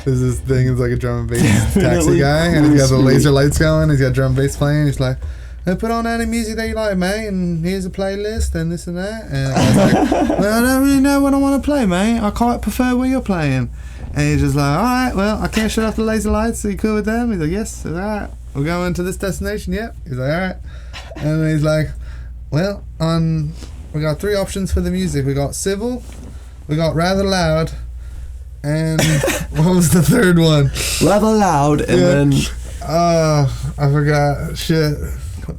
There's this thing, it's like a drum and bass taxi guy, and he's got the laser lights going, he's got drum and bass playing, he's like, hey, put on any music that you like, mate, and here's a playlist, and this and that. And I was like, well, I don't really know what I want to play, mate. I quite prefer what you're playing. And he's just like, alright, well, I can't shut off the laser lights, are you cool with them? He's like, yes. He's like, alright, we're going to this destination, yep. He's like, alright. And he's like, well, we got 3 options for the music. We got civil, we got rather loud, and what was the third one? Rather loud, and then... I forgot. Shit.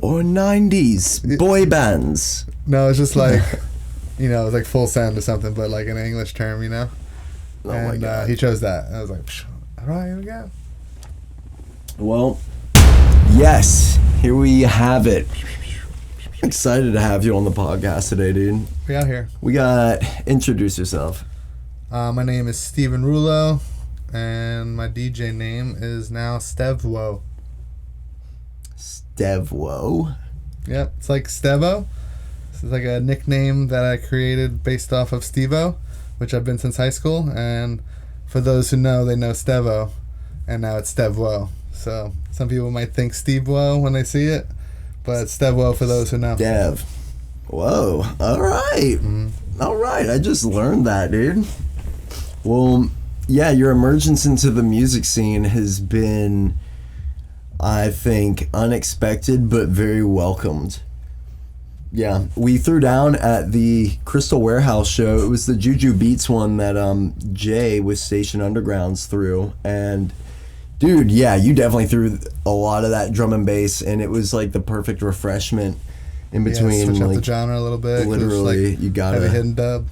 Or 90s boy bands. No, it's just like, it's like full sound or something, but like an English term, Oh my God. He chose that. And I was like, all right, here we go. Well, yes, here we have it. Excited to have you on the podcast today, dude. We out here. We got, introduce yourself. My name is Steven Rullo, and my DJ name is now Stevwo. Stevwo? Yep, it's like Stevo. This is like a nickname that I created based off of Stevo, which I've been since high school, and for those who know, they know Stevo, and now it's Stevwo. So some people might think Stevewo when they see it, but it's Stevwo for those who know. Dev. Whoa. All right. All right. I just learned that, dude. Well, yeah, your emergence into the music scene has been, I think, unexpected but very welcomed. Yeah, we threw down at the Crystal Warehouse show. It was the Juju Beats one that Jay with Station Undergrounds threw, and dude, yeah, you definitely threw a lot of that drum and bass, and it was like the perfect refreshment in between. Switch up like, the genre a little bit. Literally, you got have a hidden dub.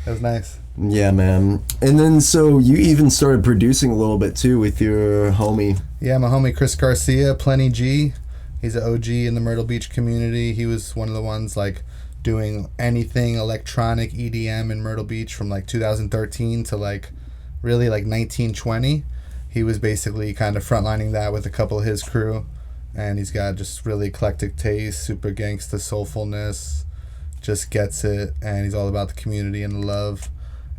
That was nice. Yeah, man. And then so you even started producing a little bit too with your homie. Yeah, my homie Chris Garcia, Plenty G. He's an OG in the Myrtle Beach community. He was one of the ones like doing anything electronic EDM in Myrtle Beach from like 2013 to like really like 1920. He was basically kind of frontlining that with a couple of his crew, and he's got just really eclectic taste, super gangsta soulfulness, just gets it, and he's all about the community and the love,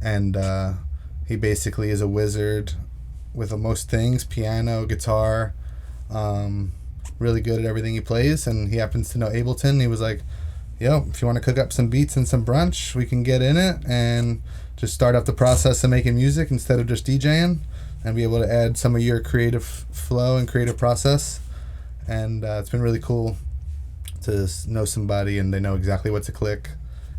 and he basically is a wizard with most things, piano, guitar, really good at everything he plays, and he happens to know Ableton. He was like, yo, if you want to cook up some beats and some brunch, we can get in it and just start up the process of making music instead of just DJing, and be able to add some of your creative flow and creative process. And it's been really cool to know somebody and they know exactly what to click,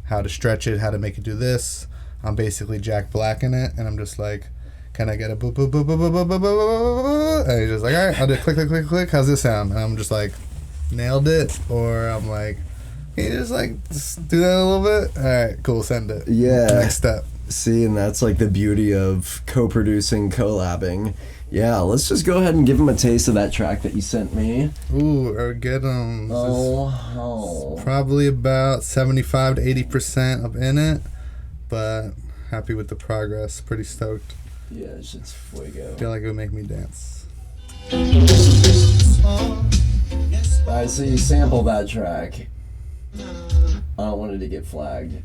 how to stretch it, how to make it do this. I'm basically Jack Black in it, and I'm just like, can I get a boop, boop, boop, boop, boop, boop, boop, boop, boop? And he's just like, all right, I'll do click, click, click, click. How's this sound? And I'm just like, nailed it. Or I'm like, can you just do that a little bit? All right, cool, send it. Yeah. Next step. See, and that's like the beauty of co-producing, collabing. Yeah, let's just go ahead and give him a taste of that track that you sent me. Ooh, or get them. Oh. Probably about 75 to 80% up in it, but happy with the progress. Pretty stoked. Yeah, it's just fuego. Feel like it would make me dance. Alright, so you sample that track. I don't want it to get flagged.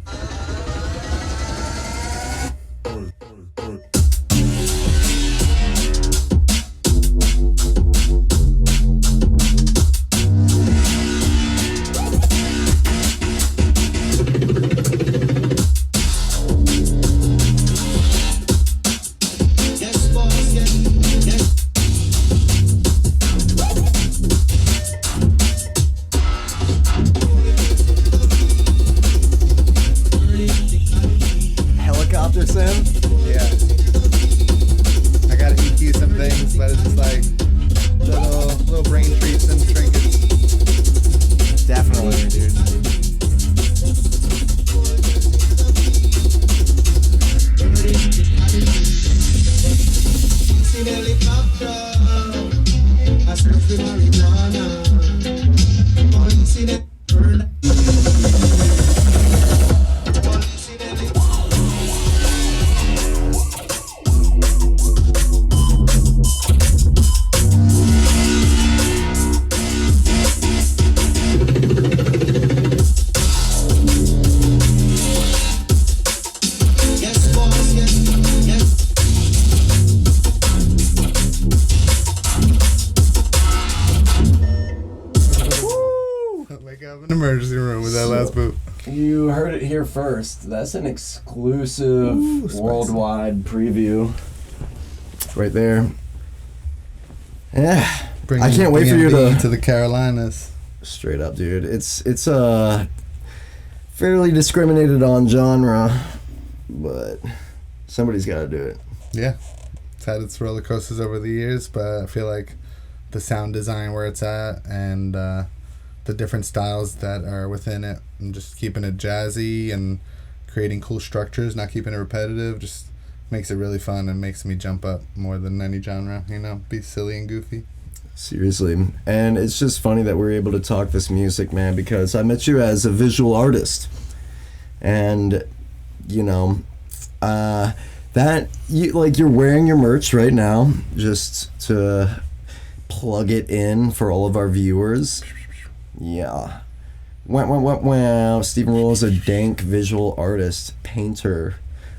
an emergency room with that last boot. You heard it here first. That's an exclusive worldwide preview. Right there. Yeah. I can't wait for you to the Carolinas. Straight up, dude. It's a fairly discriminated on genre, but somebody's got to do it. Yeah. It's had its roller coasters over the years, but I feel like the sound design where it's at and the different styles that are within it and just keeping it jazzy and creating cool structures, not keeping it repetitive, just makes it really fun and makes me jump up more than any genre, be silly and goofy. Seriously. And it's just funny that we're able to talk this music, man, because I met you as a visual artist. And, that you're wearing your merch right now, just to plug it in for all of our viewers. Yeah. Wow. Stephen Rullo is a dank visual artist, painter.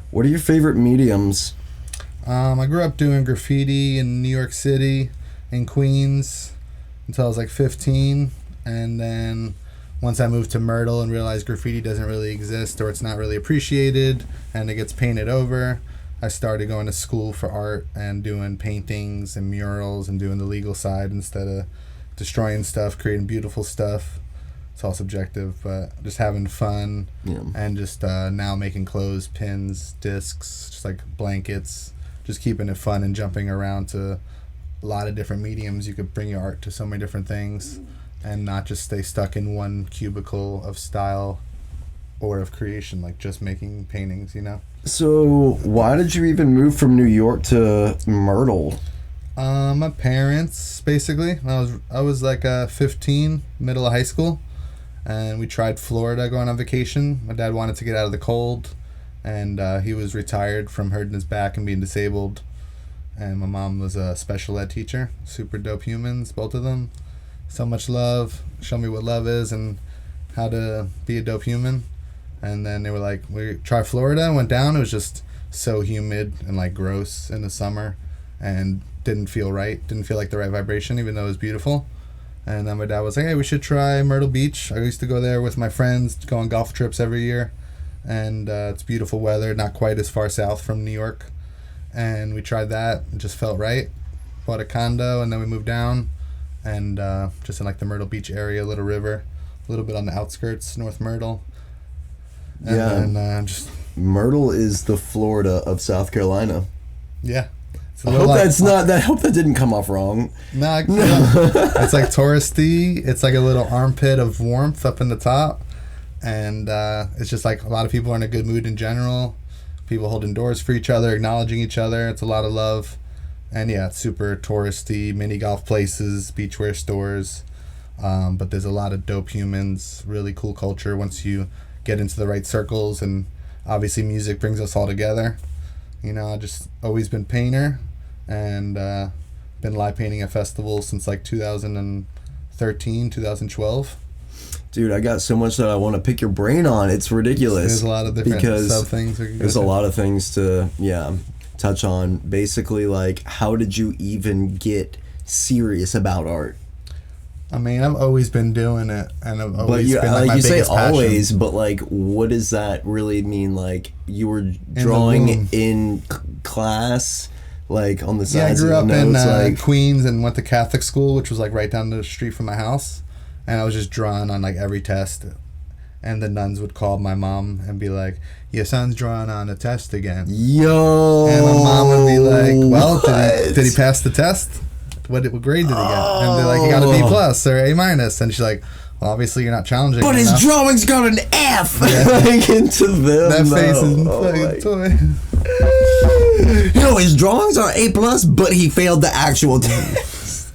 What are your favorite mediums? I grew up doing graffiti in New York City, in Queens, until I was like 15. And then once I moved to Myrtle and realized graffiti doesn't really exist or it's not really appreciated and it gets painted over, I started going to school for art and doing paintings and murals and doing the legal side instead of destroying stuff, creating beautiful stuff. It's all subjective, but just having fun and just now making clothes, pins, discs, just like blankets, just keeping it fun and jumping around to a lot of different mediums. You could bring your art to so many different things and not just stay stuck in one cubicle of style or of creation, like just making paintings, So why did you even move from New York to Myrtle? My parents, basically. I was like 15, middle of high school, and we tried Florida going on vacation. My dad wanted to get out of the cold, and he was retired from hurting his back and being disabled. And my mom was a special ed teacher. Super dope humans, both of them. So much love. Show me what love is and how to be a dope human. And then they were like, we tried Florida, went down. It was just so humid and like gross in the summer and didn't feel right. Didn't feel like the right vibration, even though it was beautiful. And then my dad was like, hey, we should try Myrtle Beach. I used to go there with my friends, go on golf trips every year. And it's beautiful weather, not quite as far south from New York. And we tried that. It just felt right. Bought a condo, and then we moved down. And just in like the Myrtle Beach area, Little River, a little bit on the outskirts, North Myrtle. And then just Myrtle is the Florida of South Carolina. Yeah. I hope I hope that didn't come off wrong. No. It's like touristy. It's like a little armpit of warmth up in the top. And it's just like a lot of people are in a good mood in general. People holding doors for each other, acknowledging each other. It's a lot of love. And yeah, it's super touristy, mini golf places, beachwear stores. But there's a lot of dope humans, really cool culture once you get into the right circles. And obviously music brings us all together. I've just always been painter and been live painting at festivals since like 2013, 2012. Dude, I got so much that I want to pick your brain on. It's ridiculous. There's a lot of different sub things. There's a lot of things to touch on. Basically, like, how did you even get serious about art? I mean, I've always been doing it, and I've always been like my you biggest say passion. Always, but like, what does that really mean? Like, you were drawing in class, like on the sides. Yeah, I grew of up in like Queens and went to Catholic school, which was like right down the street from my house, and I was just drawing on like every test, and the nuns would call my mom and be like, "Your son's drawing on a test again." Yo, and my mom would be like, "Well, did he pass the test? What grade did he get?" And they're like, "He got a B plus or A minus." And she's like, "Well, obviously you're not challenging." But his enough. drawings got an F. Like into them. That face is fucking toy. His drawings are A plus, but he failed the actual test.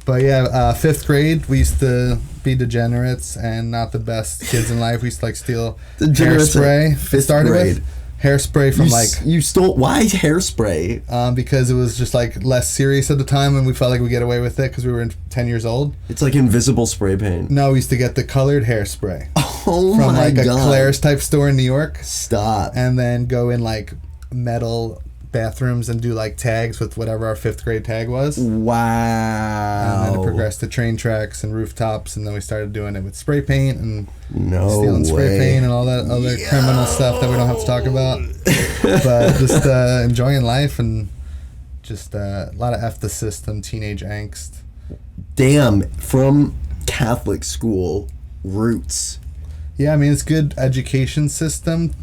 But yeah, 5th grade, we used to be degenerates and not the best kids in life. We used to like steal hairspray. 5th grade. With hairspray from you stole. Why hairspray? Because it was just like less serious at the time, and we felt like we'd get away with it because we were 10 years old. It's like invisible spray paint. No, we used to get the colored hairspray. Oh from my like God. a Claire's type store in New York. Stop. And then go in like metal bathrooms and do like tags with whatever our 5th grade tag was. Wow. And then it progressed to train tracks and rooftops, and then we started doing it with spray paint and No stealing spray way. paint and all that other criminal stuff that we don't have to talk about. But just enjoying life and just a lot of F the system, teenage angst. Damn, from Catholic school roots. Yeah, I mean, it's good education system,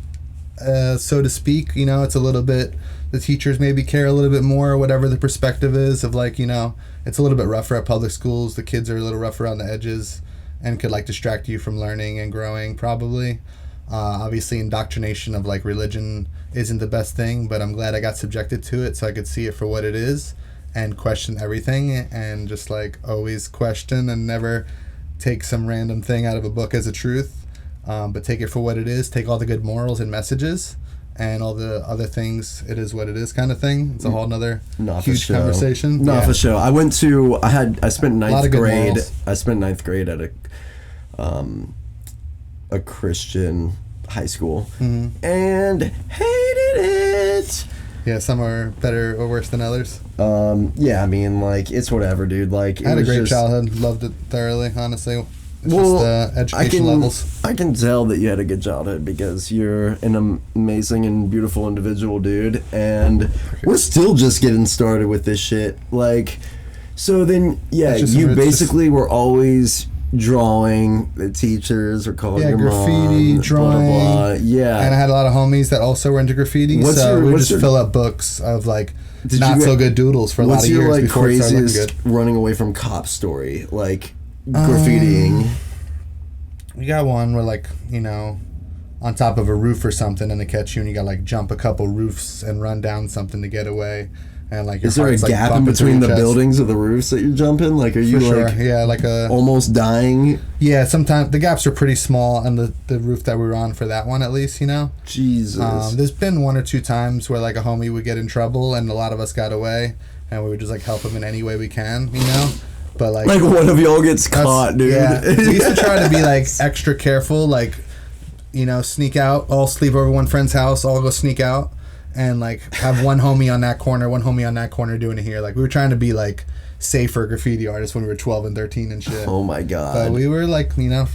so to speak. You know, it's a little bit, the teachers maybe care a little bit more, whatever the perspective is of like, you know, it's a little bit rougher at public schools. The kids are a little rougher around the edges and could like distract you from learning and growing probably. Obviously indoctrination of like religion isn't the best thing, but I'm glad I got subjected to it so I could see it for what it is and question everything and just like always question and never take some random thing out of a book as a truth. But take it for what it is. Take all the good morals and messages, and all the other things. It is what it is, kind of thing. It's a whole nother huge conversation. Not for sure. I spent ninth grade. Morals. I spent ninth grade at a Christian high school, and hated it. Yeah, some are better or worse than others. Yeah, I mean, like, it's whatever, dude. Like, I had a great childhood. Loved it thoroughly, honestly. It's well, just education levels. I can tell that you had a good childhood because you're an amazing and beautiful individual, dude. And we're still just getting started with this shit. Like, so then, yeah, you basically were always drawing. The teachers were calling your graffiti, mom, drawing. Blah, blah, blah. Yeah. And I had a lot of homies that also were into graffiti. We just fill up books of like not so good doodles for a lot of years like before it started looking good. Craziest running away from cop story? Like, graffitiing. We got one where, like, you know, on top of a roof or something, and they catch you, and you got like jump a couple roofs and run down something to get away, and like your is there a gap in between the buildings of the roofs that you're jumping? Like, are you like almost dying? Yeah, sometimes the gaps are pretty small on the roof that we were on for that one, at least, you know. Jesus. There's been 1 or 2 times where like a homie would get in trouble, and a lot of us got away, and we would just like help him in any way we can, you know. But like one of y'all gets caught, dude. Yeah, we used to try to be like extra careful, like, you know, sneak out, all sleep over one friend's house, all go sneak out, and like have one homie on that corner doing it here. Like, we were trying to be like safer graffiti artists when we were 12 and 13 and shit. Oh my god. But we were like, you know,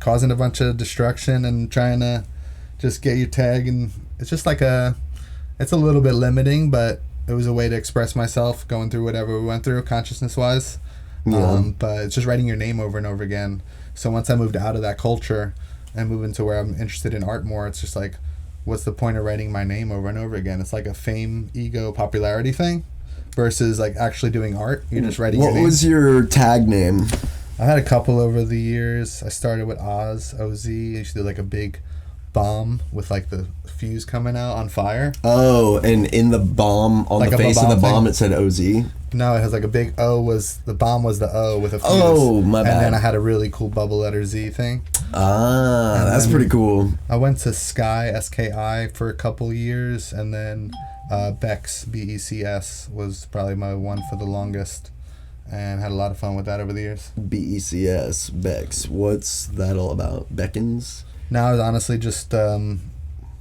causing a bunch of destruction and trying to just get your tag, and it's just like it's a little bit limiting, but it was a way to express myself going through whatever we went through consciousness wise. Yeah. But it's just writing your name over and over again. So once I moved out of that culture and moved into where I'm interested in art more, it's just like, what's the point of writing my name over and over again? It's like a fame, ego, popularity thing versus like actually doing art. You're just writing your name. What was your tag name? I had a couple over the years. I started with Oz, OZ. I used to do like a big bomb with like the fuse coming out on fire. Oh, and in the bomb, on like the face of the bomb, it said OZ? No, it has like a big O, the bomb was the O with a fuse. Oh, my bad. And then I had a really cool bubble letter Z thing. Ah, that's pretty cool. I went to Sky, SKI, for a couple years, and then Bex, BECS, was probably my one for the longest, and had a lot of fun with that over the years. BECS, Bex. What's that all about? Beckons? No, it was honestly just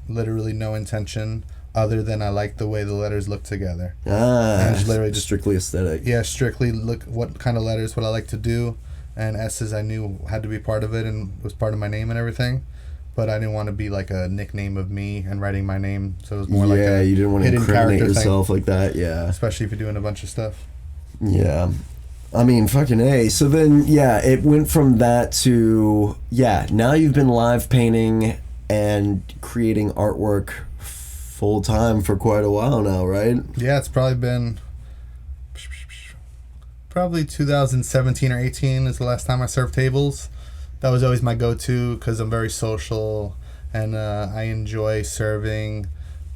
literally no intention other than I like the way the letters look together. Ah, and literally just strictly aesthetic. Yeah, strictly look what kind of letters, what I like to do, and S's I knew had to be part of it and was part of my name and everything, but I didn't want to be like a nickname of me and writing my name, so it was more like a you didn't want to hidden incriminate character yourself thing, like that, yeah. especially if you're doing a bunch of stuff. Yeah. I mean, fucking A. So then, yeah, it went from that to, now you've been live painting and creating artwork full time for quite a while now, right? Yeah, it's probably been 2017 or 18 is the last time I served tables. That was always my go-to because I'm very social and I enjoy serving,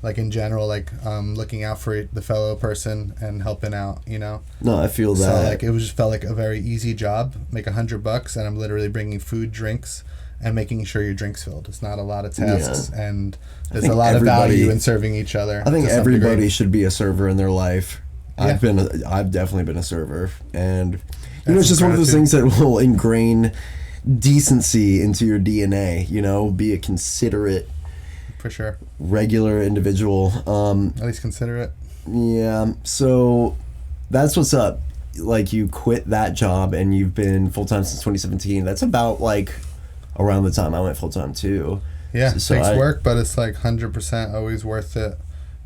like in general, like looking out for the fellow person and helping out, you know. No, I feel that. So like it just felt like a very easy job. Make $100 and I'm literally bringing food, drinks, and making sure your drink's filled. It's not a lot of tasks, and there's a lot of value in serving each other. I think everybody should be a server in their life. Yeah. I've definitely been a server, and you know, it's just one of those things that will ingrain decency into your DNA. You know, be a considerate For sure. regular individual. At least consider it. Yeah, so that's what's up. Like, you quit that job and you've been full-time since 2017. That's about, like, around the time I went full-time, too. Yeah, it takes work, but it's, like, 100% always worth it.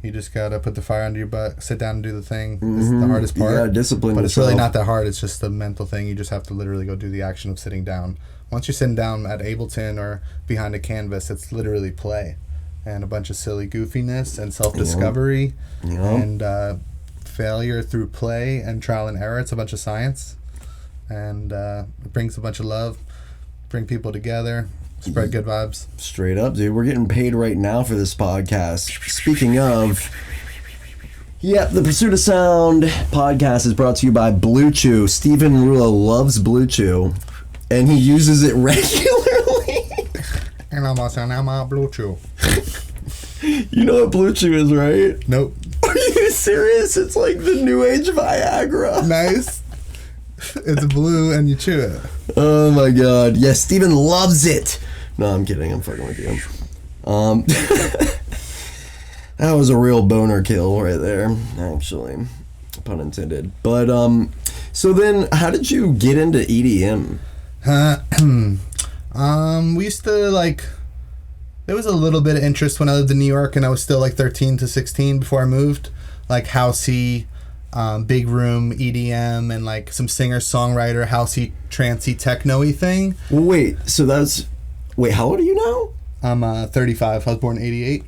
You just gotta put the fire under your butt, sit down and do the thing. It's the hardest part. Yeah, discipline But yourself. it's really not that hard. It's just the mental thing. You just have to literally go do the action of sitting down. Once you're sitting down at Ableton or behind a canvas, it's literally play. And a bunch of silly goofiness and self-discovery and failure through play and trial and error. It's a bunch of science. And it brings a bunch of love, bring people together, spread good vibes. Straight up, dude. We're getting paid right now for this podcast. Speaking of, the Pursuit of Sound podcast is brought to you by Blue Chew. Steven Rullo loves Blue Chew, and he uses it regularly. And I'm also now Blue Chew. You know what Blue Chew is, right? Nope. Are you serious? It's like the new age Viagra. Nice. It's blue and you chew it. Oh my god. Yeah, Steven loves it. No, I'm kidding. I'm fucking with you. That was a real boner kill right there, actually. Pun intended. But, so then, how did you get into EDM? We used to, like... There was a little bit of interest when I lived in New York and I was still, like, 13 to 16 before I moved. Like, housey, big room, EDM, and, like, some singer-songwriter, housey, trancey, techno-y thing. Wait, so that's... Wait, how old are you now? I'm 35. I was born in 88.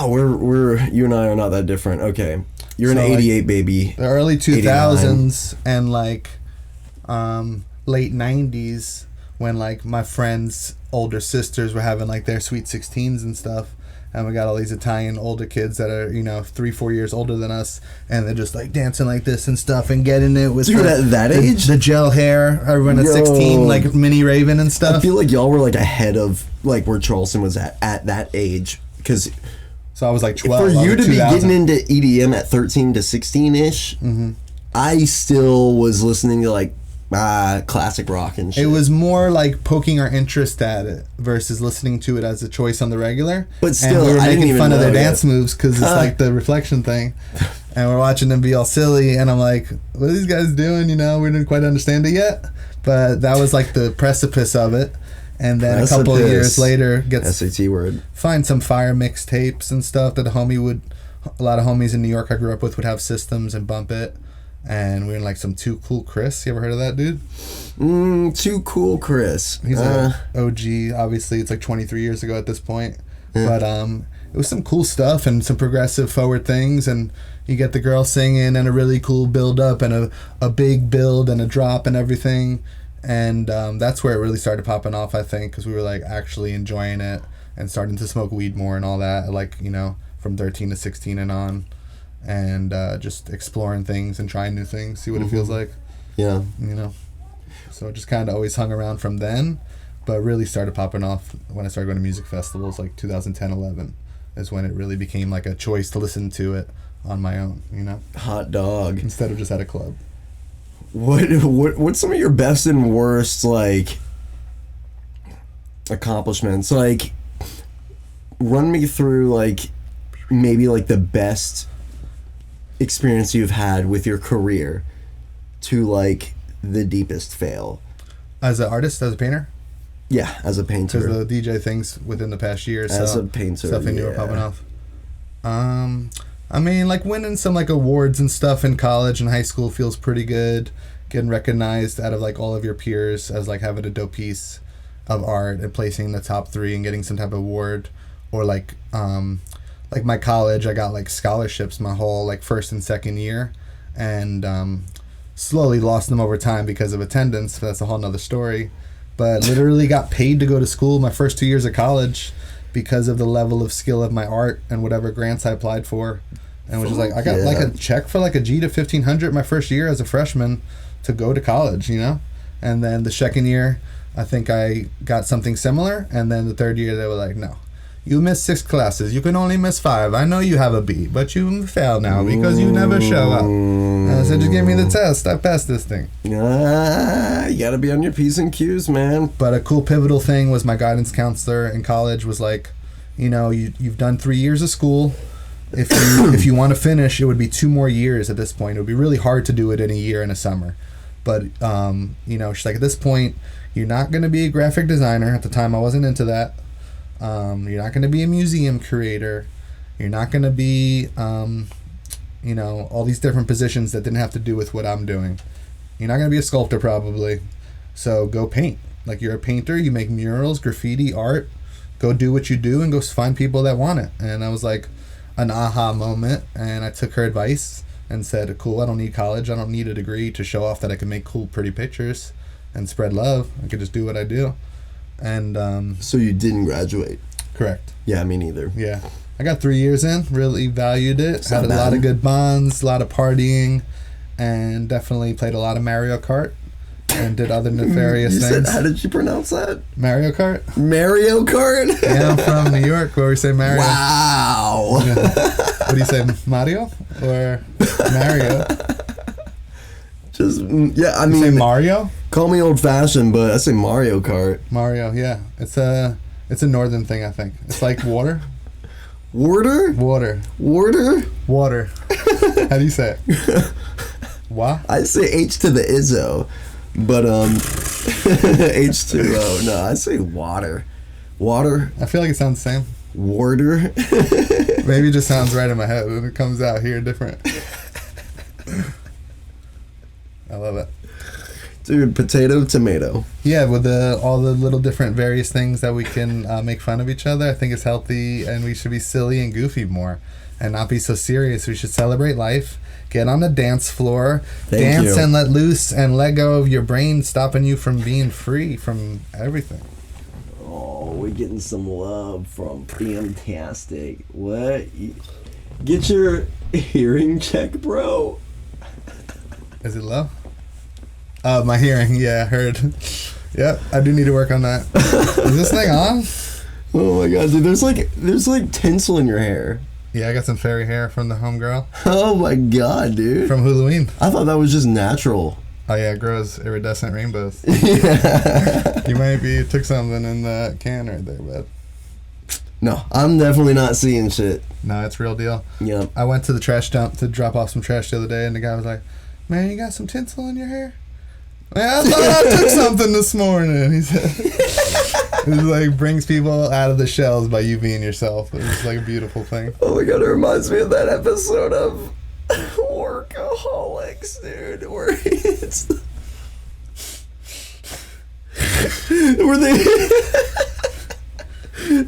We're you and I are not that different. Okay. You're an 88 like, baby. The early 2000s and like late 90s when like my friends' older sisters were having like their sweet 16s and stuff. And we got all these Italian older kids that are, 3-4 years older than us, and they're just like dancing like this and stuff and getting it with that age? The gel hair, everyone at 16, like mini Raven and stuff. I feel like y'all were like ahead of like where Charleston was at that age, because so I was like 12. For you to be getting into EDM at 13 to 16-ish, I still was listening to like classic rock and shit. It was more like poking our interest at it versus listening to it as a choice on the regular. But still, and we were I didn't making even fun of their know dance moves because it's like the reflection thing. And we're watching them be all silly, and I'm like, what are these guys doing? We didn't quite understand it yet. But that was like the precipice of it. And then a couple of years later, SAT word. Find some fire mixtapes and stuff that a lot of homies in New York I grew up with would have systems and bump it. And we were in like some Too Cool Chris. You ever heard of that dude? Too Cool Chris. He's an OG. Obviously, it's like 23 years ago at this point. But it was some cool stuff and some progressive forward things. And you get the girl singing and a really cool build up and a big build and a drop and everything. And that's where it really started popping off, I think, because we were like actually enjoying it and starting to smoke weed more and all that. Like, from 13 to 16 and on. And just exploring things and trying new things, see what it feels like. Yeah. So it just kind of always hung around from then, but really started popping off when I started going to music festivals, like 2010, 11 is when it really became like a choice to listen to it on my own, Hot dog. Instead of just at a club. What's some of your best and worst, like, accomplishments? Like, run me through, like, maybe, like, the best experience you've had with your career to like the deepest fail. As an artist, as a painter? Yeah, as a painter. Because the DJ things within the past year, as a painter, stuff I knew were popping off. I mean, like winning some like awards and stuff in college and high school feels pretty good. Getting recognized out of like all of your peers as like having a dope piece of art and placing in the top 3 and getting some type of award, or like my college, I got like scholarships my whole like first and second year, and slowly lost them over time because of attendance. That's a whole nother story. But literally got paid to go to school my first 2 years of college because of the level of skill of my art and whatever grants I applied for. And which is like, I got like a check for like a G to $1,500 my first year as a freshman to go to college, And then the second year, I think I got something similar. And then the third year, they were like, no. You missed 6 classes. You can only miss 5. I know you have a B, but you fail now because you never show up. And I said, just give me the test. I passed this thing. You gotta be on your P's and Q's, man. But a cool pivotal thing was my guidance counselor in college was like, you've done 3 years of school. If you want to finish, it would be 2 more years at this point. It would be really hard to do it in a year in a summer. But, she's like, at this point, you're not going to be a graphic designer. At the time, I wasn't into that. You're not going to be a museum curator. You're not going to be, all these different positions that didn't have to do with what I'm doing. You're not going to be a sculptor, probably. So go paint. Like, you're a painter. You make murals, graffiti, art. Go do what you do and go find people that want it. And I was like, an aha moment, and I took her advice and said, cool, I don't need college, I don't need a degree to show off that I can make cool, pretty pictures and spread love. I could just do what I do. And so you didn't graduate? Correct. Yeah, me neither. Yeah, I got 3 years in, really valued it. It's had a not lot bad. of good bonds, a lot of partying, and definitely played a lot of Mario Kart and did other nefarious You things. said, how did you pronounce that? Mario Kart. Mario Kart? Yeah, I'm from New York, where we say Mario. Wow. Yeah. What do you say, Mario or Mario? Just, yeah, I You say mean, Mario? call me old fashioned, but I say Mario Kart. Mario, yeah. It's a northern thing, I think. It's like water. Water? Water. Water? Water. How do you say it? What? I say H to the Izzo, but H2O. No, I say water. Water. I feel like it sounds the same. Water. Maybe it just sounds right in my head and it comes out here different. I love it. Dude, potato, tomato. Yeah, with all the little different various things that we can make fun of each other, I think it's healthy, and we should be silly and goofy more and not be so serious. We should celebrate life, get on the dance floor, Thank dance you. and let loose and let go of your brain, stopping you from being free from everything. Oh, we're getting some love from Fantastic. What? Get your hearing check, bro. Is it low? My hearing, yeah, I heard. Yep, I do need to work on that. Is this thing on? Oh my god, dude, there's like tinsel in your hair. Yeah, I got some fairy hair from the homegirl. Oh my god, dude. From Halloween. I thought that was just natural. Oh yeah, it grows iridescent rainbows. Yeah. You might be took something in the can right there, bud. No, I'm definitely not seeing shit. No, it's real deal. Yep. I went to the trash dump to drop off some trash the other day, and the guy was like, "Man, you got some tinsel in your hair?" Man, I thought I took something this morning. He said, "It like brings people out of the shells by you being yourself." It's like a beautiful thing. Oh my god, it reminds me of that episode of Workaholics, dude, where it's where they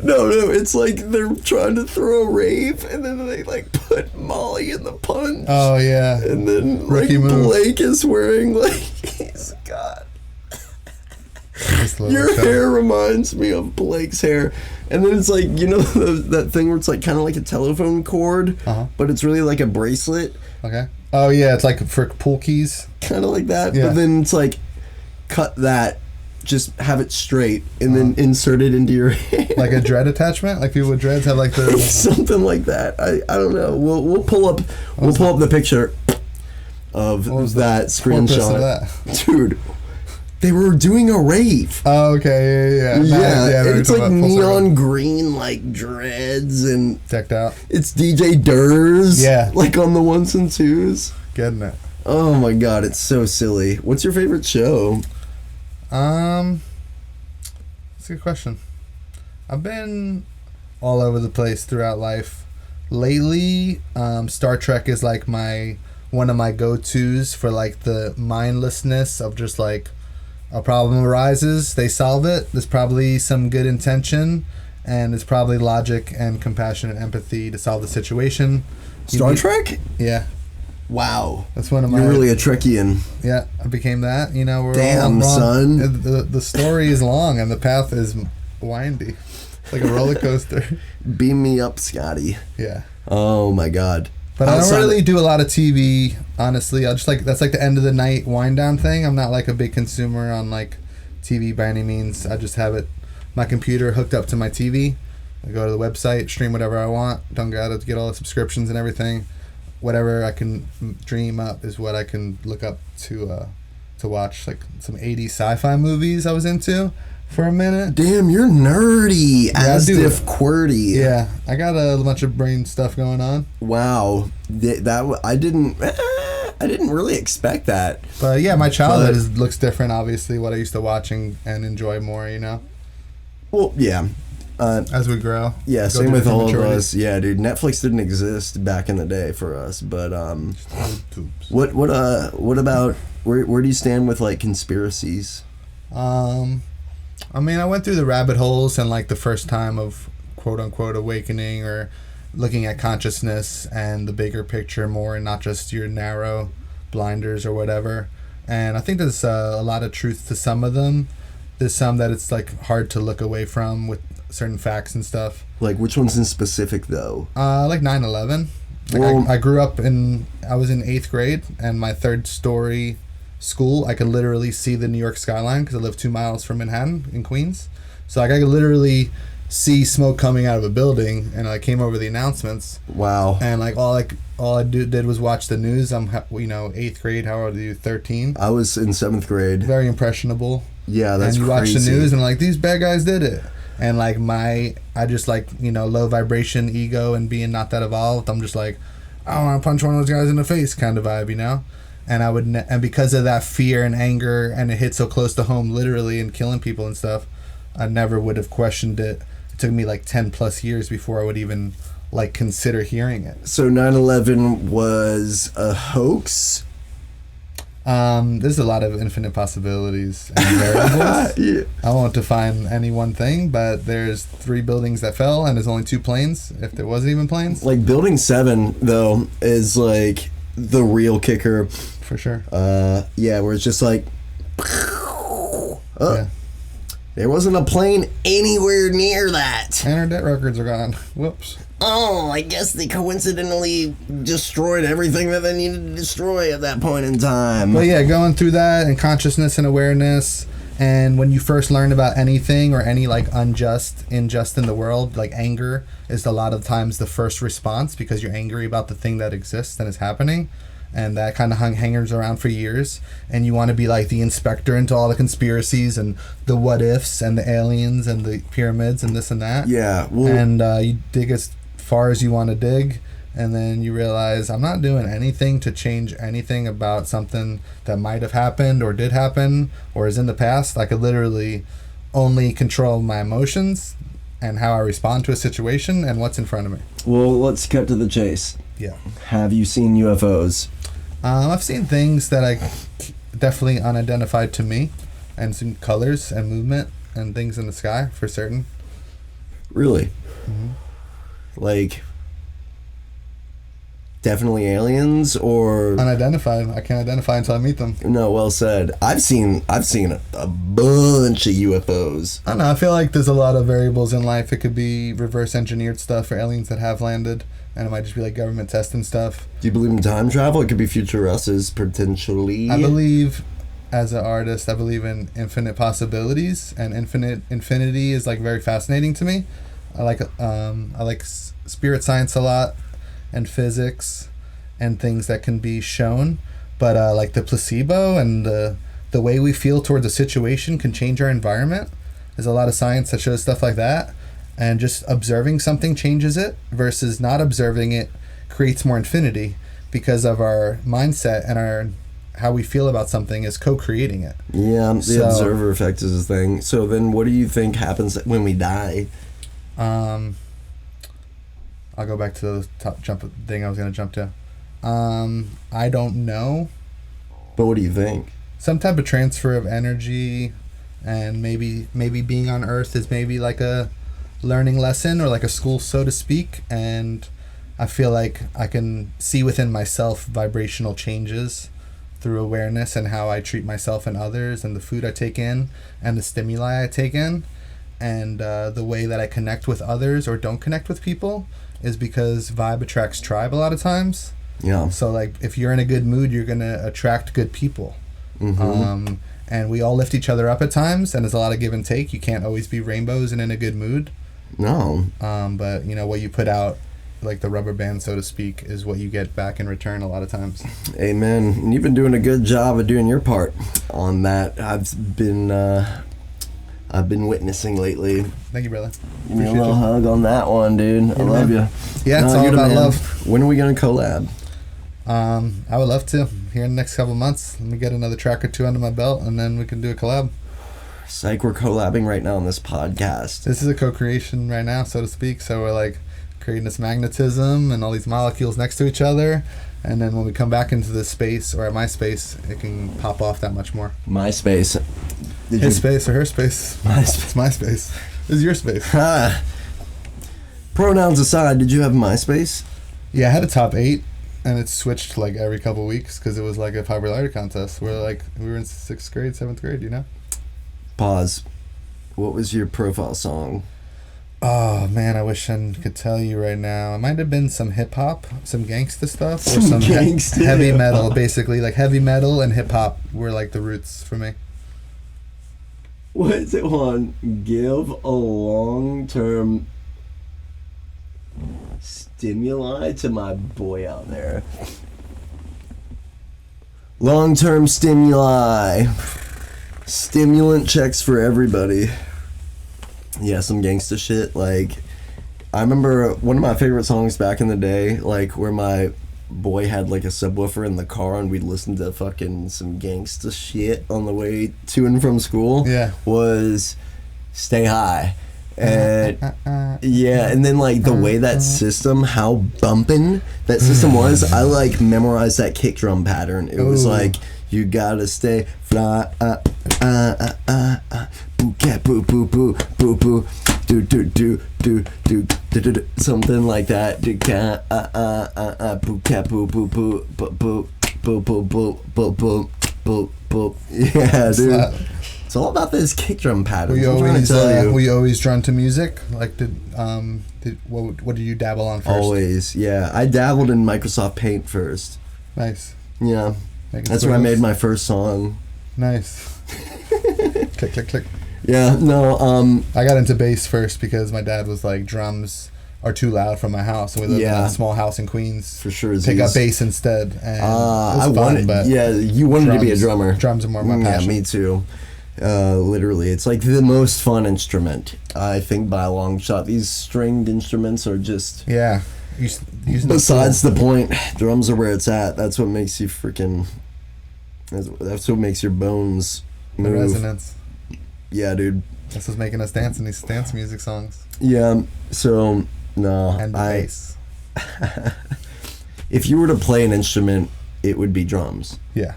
no, it's like they're trying to throw a rave, and then they like put Molly in the punch. Oh yeah, And then Rookie like move. Blake is wearing like he's got Just a little your show. hair reminds me of Blake's hair. And then it's like, you know, that thing where it's like kind of like a telephone cord, Uh-huh. but it's really like a bracelet, Okay. Oh yeah, it's like for pool keys. kind of like that. Yeah. But then it's like cut that, just have it straight, and then insert it into your hair. Like a dread attachment, like people with dreads have like the. Something like that. I don't know. We'll pull up the picture of What was the that purpose screenshot. of that? Dude, they were doing a rave. Oh okay, yeah. Yeah, we were it's talking like about full circle. neon green, like dreads, and Decked out, it's DJ Durs. Yeah. Like on the ones and twos. getting it. Oh my god, it's so silly. What's your favorite show? That's a good question. I've been all over the place throughout life. Lately, Star Trek is like one of my go-tos for like the mindlessness of just like a problem arises, they solve it. There's probably some good intention, and there's probably logic and compassion and empathy to solve the situation. Star Trek? Yeah, Wow. that's one of my. You're really a Trekkian. Yeah, I became that. You know, we're Damn, all wrong. son. The story is long and the path is windy. It's like a roller coaster. Beam me up, Scotty. Yeah. Oh my god. But I don't Outside- really do a lot of TV, honestly. I just like that's like the end of the night wind down thing. I'm not like a big consumer on like TV by any means. I just have my computer hooked up to my TV. I go to the website, stream whatever I want. Don't gotta get all the subscriptions and everything. Whatever I can dream up is what I can look up to watch. Like some 80s sci-fi movies I was into for a minute. Damn, you're nerdy. As if QWERTY. Yeah, I got a bunch of brain stuff going on. Wow, I didn't really expect that. But yeah, my childhood looks different. Obviously, what I used to watch and enjoy more. Well, yeah. As we grow. Yeah, same with all of us. Yeah, dude. Netflix didn't exist back in the day for us, but what about where do you stand with like conspiracies? I mean, I went through the rabbit holes and like the first time of quote unquote awakening or looking at consciousness and the bigger picture more and not just your narrow blinders or whatever. And I think there's a lot of truth to some of them. There's some that it's like hard to look away from with certain facts and stuff. Like which ones in specific though? Like 9/11. Like I grew up I was in 8th grade and my 3rd story school, I could literally see the New York skyline because I live 2 miles from Manhattan in Queens. So like I could literally see smoke coming out of a building, and I came over the announcements. Wow. And like all I did was watch the news. I'm 8th grade. How old are you? 13. I was in 7th grade. Very impressionable. Yeah, that's crazy. And you watch the news and like these bad guys did it. And like I just like low vibration ego and being not that evolved. I'm just like, I want to punch one of those guys in the face kind of vibe, And I would and because of that fear and anger, and it hit so close to home, literally, and killing people and stuff, I never would have questioned it. It took me like 10 plus years before I would even like consider hearing it. So 9/11 was a hoax? There's a lot of infinite possibilities and variables. Yeah. I won't define any one thing, but there's 3 buildings that fell and there's only 2 planes, if there wasn't even planes. Like Building 7 though is like the real kicker. For sure. Yeah, where it's just like yeah. There wasn't a plane anywhere near that. And our debt records are gone. Whoops. Oh, I guess they coincidentally destroyed everything that they needed to destroy at that point in time. But yeah, going through that and consciousness and awareness, and when you first learn about anything or any like injust in the world, like anger is a lot of times the first response because you're angry about the thing that exists and is happening. And that kind of hangers around for years, and you want to be like the inspector into all the conspiracies and the what ifs and the aliens and the pyramids and this and that. Yeah. Well, and you dig as far as you want to dig, and then you realize I'm not doing anything to change anything about something that might have happened or did happen or is in the past. I could literally only control my emotions and how I respond to a situation and what's in front of me. Well, let's cut to the chase. Yeah. Have you seen UFOs? I've seen things that I definitely unidentified to me, and some colors and movement and things in the sky for certain. Really? Mm-hmm. Like, definitely aliens or unidentified? I can't identify until I meet them. No, well said. I've seen a bunch of UFOs. I don't know. I feel like there's a lot of variables in life. It could be reverse engineered stuff for aliens that have landed. And it might just be like government testing stuff. Do you believe in time travel? It could be future us's potentially. I believe, as an artist, I believe in infinite possibilities, and infinity is like very fascinating to me. I like spirit science a lot, and physics, and things that can be shown. But like the placebo and the way we feel towards a situation can change our environment. There's a lot of science that shows stuff like that. And just observing something changes it versus not observing it creates more infinity because of our mindset and how we feel about something is co-creating it. Yeah, the observer effect is a thing. So then what do you think happens when we die? I'll go back to the top jump thing I was going to jump to. I don't know. But what do you think? Some type of transfer of energy, and maybe being on Earth is maybe like a learning lesson or like a school, so to speak, and I feel like I can see within myself vibrational changes through awareness and how I treat myself and others and the food I take in and the stimuli I take in, and the way that I connect with others or don't connect with people is because vibe attracts tribe a lot of times. Yeah. So like if you're in a good mood, you're gonna attract good people. Mm-hmm. And we all lift each other up at times, and there's a lot of give and take. You can't always be rainbows and in a good mood. No. But what you put out, like the rubber band, so to speak, is what you get back in return a lot of times. Amen. And you've been doing a good job of doing your part on that. I've I've been witnessing lately. Thank you, brother. Give me a little hug on that one, dude. I love you. Yeah, it's all you're the about man. love. When are we gonna collab? I would love to. Here in the next couple months, let me get another track or two under my belt, and then we can do a collab. Psych, we're collabing right now on this podcast. This is a co-creation right now, so to speak. So we're like creating this magnetism and all these molecules next to each other, and then when we come back into this space or at my space, it can pop off that much more. MySpace. His space or her space. MySpace. It's my space. This is your space. Pronouns aside, did you have MySpace? Yeah, I had a top 8, and it switched like every couple weeks because it was like a popularity contest. We were in 6th grade, 7th grade, you know? Pause. What was your profile song? Oh man, I wish I could tell you right now. It might have been some hip hop, some gangsta stuff, or some heavy metal. Basically, like heavy metal and hip hop were like the roots for me. What is it on? Give a long-term stimuli to my boy out there. Long-term stimuli. Stimulant checks for everybody. Yeah, some gangsta shit. Like, I remember one of my favorite songs back in the day, like where my boy had like a subwoofer in the car and we'd listen to fucking some gangsta shit on the way to and from school. Yeah. Was Stay High. And yeah, and then like the way that system, how bumpin' that system was, I like memorized that kick drum pattern. It was like, you gotta stay fly, boo cat boo boo boo boo boo, do do do do do do do, something like that. Do cat boo cat boo boo boo boo boo boo boo boo boo boo boo boo. Yeah, dude. It's all about this kick drum pattern. Were you always drawn to music? Like, what did you dabble on first? Always, yeah. I dabbled in Microsoft Paint first. Nice. Yeah. That's where I made my first song. Nice. Click, click, click. Yeah, no, I got into bass first because my dad was like, drums are too loud for my house, and we lived in a small house in Queens. For sure. Pick up bass instead. And it was fun, but you wanted to be a drummer. Drums are more my passion. Yeah, me too. Literally, it's like the most fun instrument, I think, by a long shot. These stringed instruments are just... Yeah. Besides the point, drums are where it's at. That's what makes you freaking... That's what makes your bones move. The resonance. Yeah, dude. That's what's making us dance in these dance music songs. Yeah, so, no. And the bass. If you were to play an instrument, it would be drums. Yeah.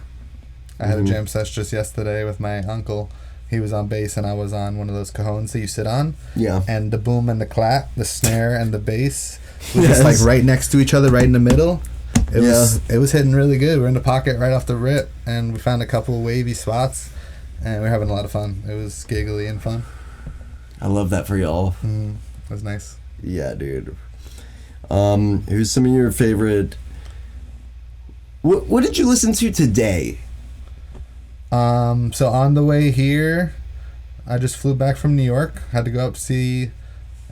I had a jam session just yesterday with my uncle. He was on bass and I was on one of those cajones that you sit on. Yeah. And the boom and the clap, the snare and the bass was just like right next to each other, right in the middle. It was hitting really good. We're in the pocket right off the rip, and we found a couple of wavy spots, and we're having a lot of fun. It was giggly and fun. I love that for y'all. It was nice. Yeah, dude. Who's some of your favorite... What did you listen to today? So on the way here, I just flew back from New York. Had to go up to see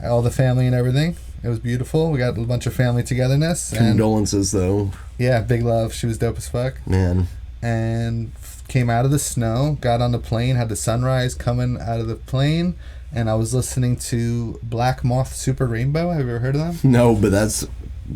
all the family and everything. It was beautiful. We got a bunch of family togetherness. Condolences, though. Yeah, big love. She was dope as fuck. Man. And came out of the snow, got on the plane, had the sunrise coming out of the plane, and I was listening to Black Moth Super Rainbow. Have you ever heard of them? No, but that's...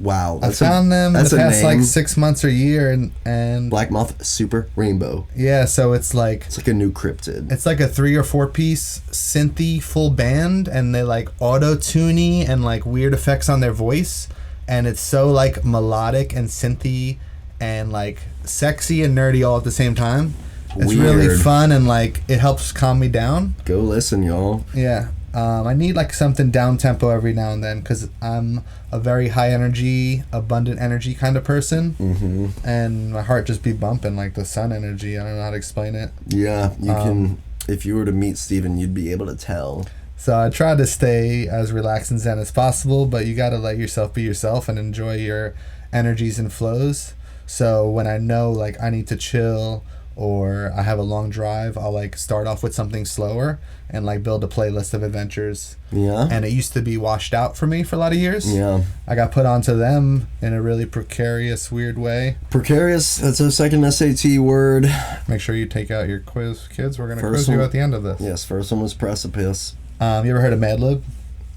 Wow. I found them the past like 6 months or year, and Black Moth Super Rainbow. Yeah, so it's like a new cryptid. It's like a 3 or 4 piece synthy full band, and they like auto-tuney and like weird effects on their voice, and it's so like melodic and synthy and like sexy and nerdy all at the same time. It's really fun, and like it helps calm me down. Go listen, y'all. Yeah. I need like something down tempo every now and then because I'm a very high energy, abundant energy kind of person, and my heart just be bumping like the sun energy. I don't know how to explain it. Yeah, you can. If you were to meet Steven, you'd be able to tell. So I try to stay as relaxed and zen as possible, but you got to let yourself be yourself and enjoy your energies and flows. So when I know like I need to chill or I have a long drive, I'll like start off with something slower and like build a playlist of adventures. Yeah. And it used to be washed out for me for a lot of years. Yeah. I got put onto them in a really precarious, weird way. Precarious, that's our second SAT word. Make sure you take out your quiz, kids. We're going to First quiz you one- at the end of this. Yes, first one was precipice. You ever heard of Madlib?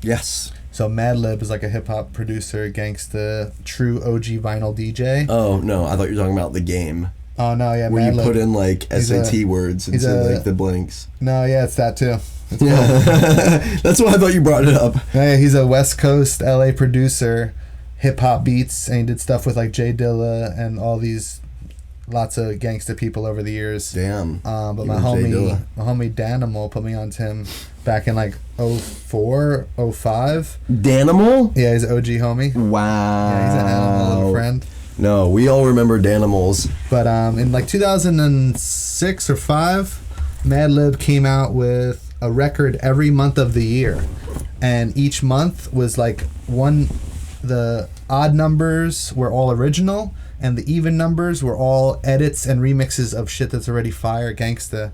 Yes. So Madlib is like a hip-hop producer, gangsta, true OG vinyl DJ. Oh, no, I thought you were talking about the game. Oh, no, yeah, Where Madlib. you put in, like, He's SAT words he's into, a- like, the blanks. No, yeah, it's that too. It's Yeah. That's why I thought you brought it up. Yeah, he's a West Coast LA producer, hip hop beats, and he did stuff with like Jay Dilla and all these lots of gangster people over the years. Damn. But Even my Jay Dilla. homie Danimal put me onto him back in like 04, 05. Danimal? Yeah, he's an OG homie. Wow. Yeah, he's an animal of a friend. No, we all remember Danimals. But in like 2006 or 5, Madlib came out with a record every month of the year, and each month was like the odd numbers were all original and the even numbers were all edits and remixes of shit that's already fire gangsta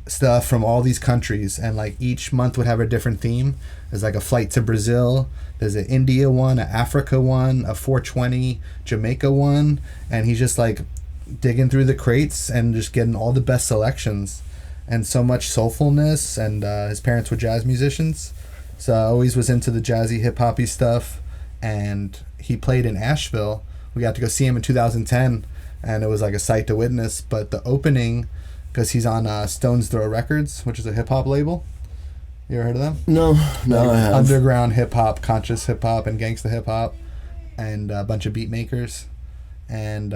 stuff from all these countries. And like each month would have a different theme. There's like a flight to Brazil, there's an India one, a Africa one, a 420 Jamaica one, and he's just like digging through the crates and just getting all the best selections. And so much soulfulness, and his parents were jazz musicians, so I always was into the jazzy hip-hoppy stuff. And he played in Asheville. We got to go see him in 2010, and it was like a sight to witness. But the opening, because he's on Stone's Throw Records, which is a hip-hop label. You ever heard of them? No, I have. Underground hip-hop, conscious hip-hop, and gangsta hip-hop, and a bunch of beat makers. And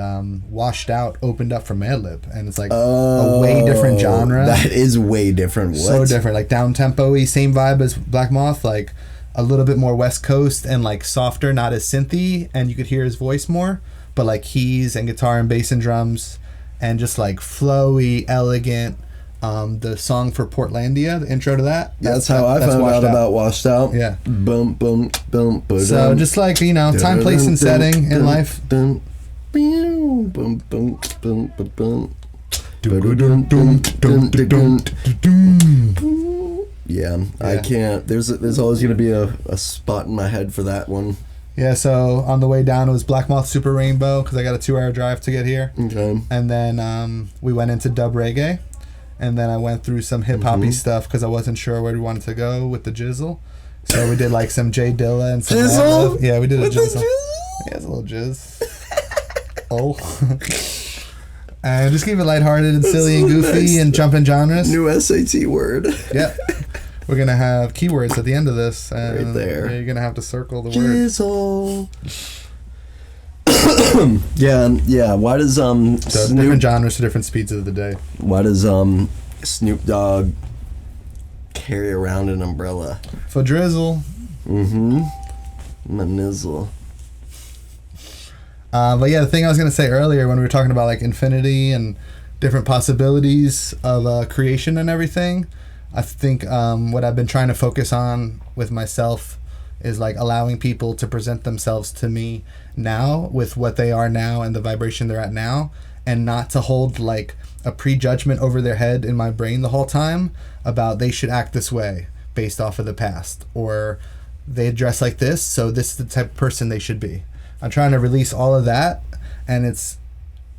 Washed Out opened up for Madlib, and it's like a way different genre. That is way different. What? So different, like down tempo-y, same vibe as Black Moth, like a little bit more West Coast and like softer, not as synthy, and you could hear his voice more, but like keys and guitar and bass and drums, and just like flowy, elegant. The song for Portlandia, the intro to that. That's how I found out about Washed Out. Yeah. Boom, boom, boom, boom. So just like, you know, time, place, and setting in life. Boom, boom, boom, boom, boom, boom. Yeah, I can't. There's always gonna be a spot in my head for that one. Yeah, so on the way down it was Black Moth Super Rainbow, because I got a 2-hour drive to get here. Okay. And then we went into dub reggae, and then I went through some hip hoppy stuff because I wasn't sure where we wanted to go with the jizzle. So we did like some Jay Dilla and some Jizzle? Yeah, we did With a the jizzle. jizzle? Yeah, it's a little jizz. And just keep it lighthearted and silly and goofy nice. and jumping genres. New SAT word. Yep. We're gonna have keywords at the end of this, and Right there. you're gonna have to circle the word. Jizzle. yeah. Why does So different genres for different speeds of the day. Why does Snoop Dogg carry around an umbrella? For drizzle. Mm-hmm. My nizzle. But yeah, the thing I was gonna say earlier when we were talking about like infinity and different possibilities of creation and everything, I think what I've been trying to focus on with myself is like allowing people to present themselves to me now with what they are now and the vibration they're at now, and not to hold like a prejudgment over their head in my brain the whole time about they should act this way based off of the past, or they dress like this, so this is the type of person they should be. I'm trying to release all of that, and it's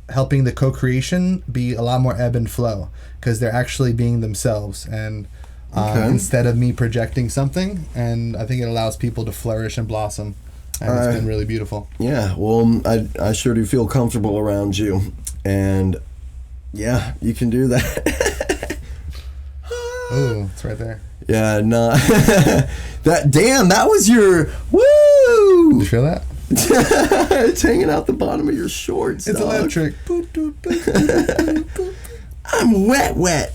helping the co-creation be a lot more ebb and flow, because they're actually being themselves, and instead of me projecting something, and I think it allows people to flourish and blossom, and it's been really beautiful. Yeah, well, I sure do feel comfortable around you, and yeah, you can do that. Ooh, it's right there. Yeah, no. That was your woo! Did you feel that? It's hanging out the bottom of your shorts. It's dog. electric. I'm wet.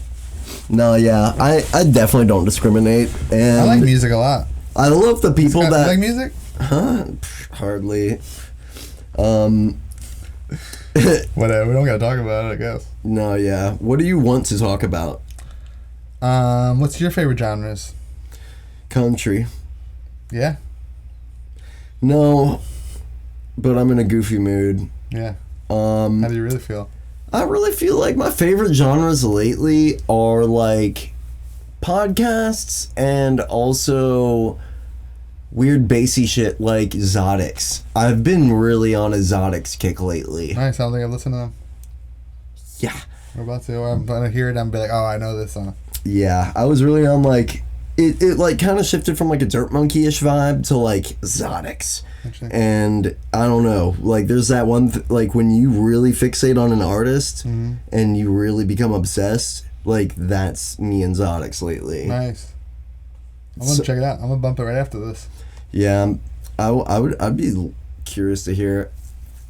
No, yeah, I definitely don't discriminate, and I like music a lot. I love the people You that like music? Huh? Hardly. Whatever. We don't gotta talk about it, I guess. No, yeah. What do you want to talk about? What's your favorite genres? Country. Yeah. No, but I'm in a goofy mood. Yeah. How How do you really feel? I really feel like my favorite genres lately are like podcasts and also weird bassy shit like Zodics. I've been really on a Zodics kick lately. Nice. I don't think I've listened to them. Yeah. We're about to. I'm gonna hear it and be like, oh, I know this song. Yeah, I was really on like it like kind of shifted from like a Dirt Monkey-ish vibe to like Zodics. And I don't know, like there's that one like when you really fixate on an artist and you really become obsessed, like that's me and Zodics lately. Nice. I'm gonna check it out. I'm gonna bump it right after this. Yeah, I'd be curious to hear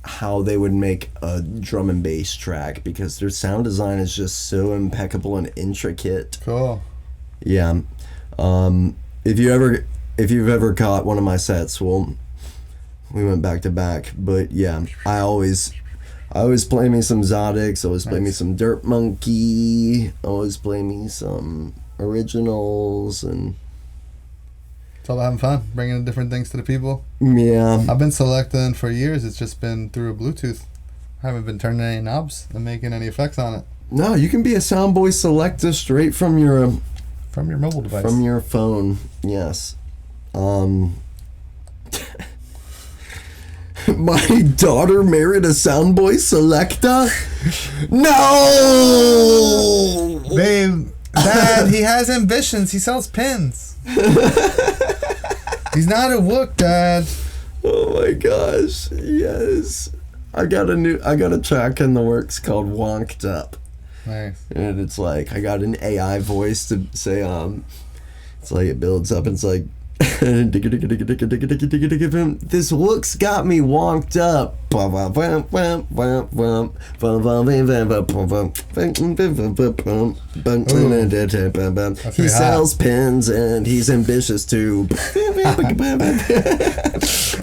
how they would make a drum and bass track because their sound design is just so impeccable and intricate. Cool. Yeah. If you've ever caught one of my sets, well, we went back to back, but yeah, I always play me some Zodics, always play me some Dirt Monkey, always play me some originals, and it's all about having fun, bringing different things to the people. Yeah. I've been selecting for years. It's just been through Bluetooth. I haven't been turning any knobs and making any effects on it. No, you can be a Soundboy selector straight from your mobile device. From your phone, yes. My daughter married a Soundboy selector? No! Babe, Dad, he has ambitions. He sells pins. He's not a wook, Dad. Oh my gosh, yes. I got a track in the works called Wonked Up. Nice. And it's like I got an AI voice to say it's like it builds up and it's like this looks got me wonked up. He sells pins and he's ambitious too. I'm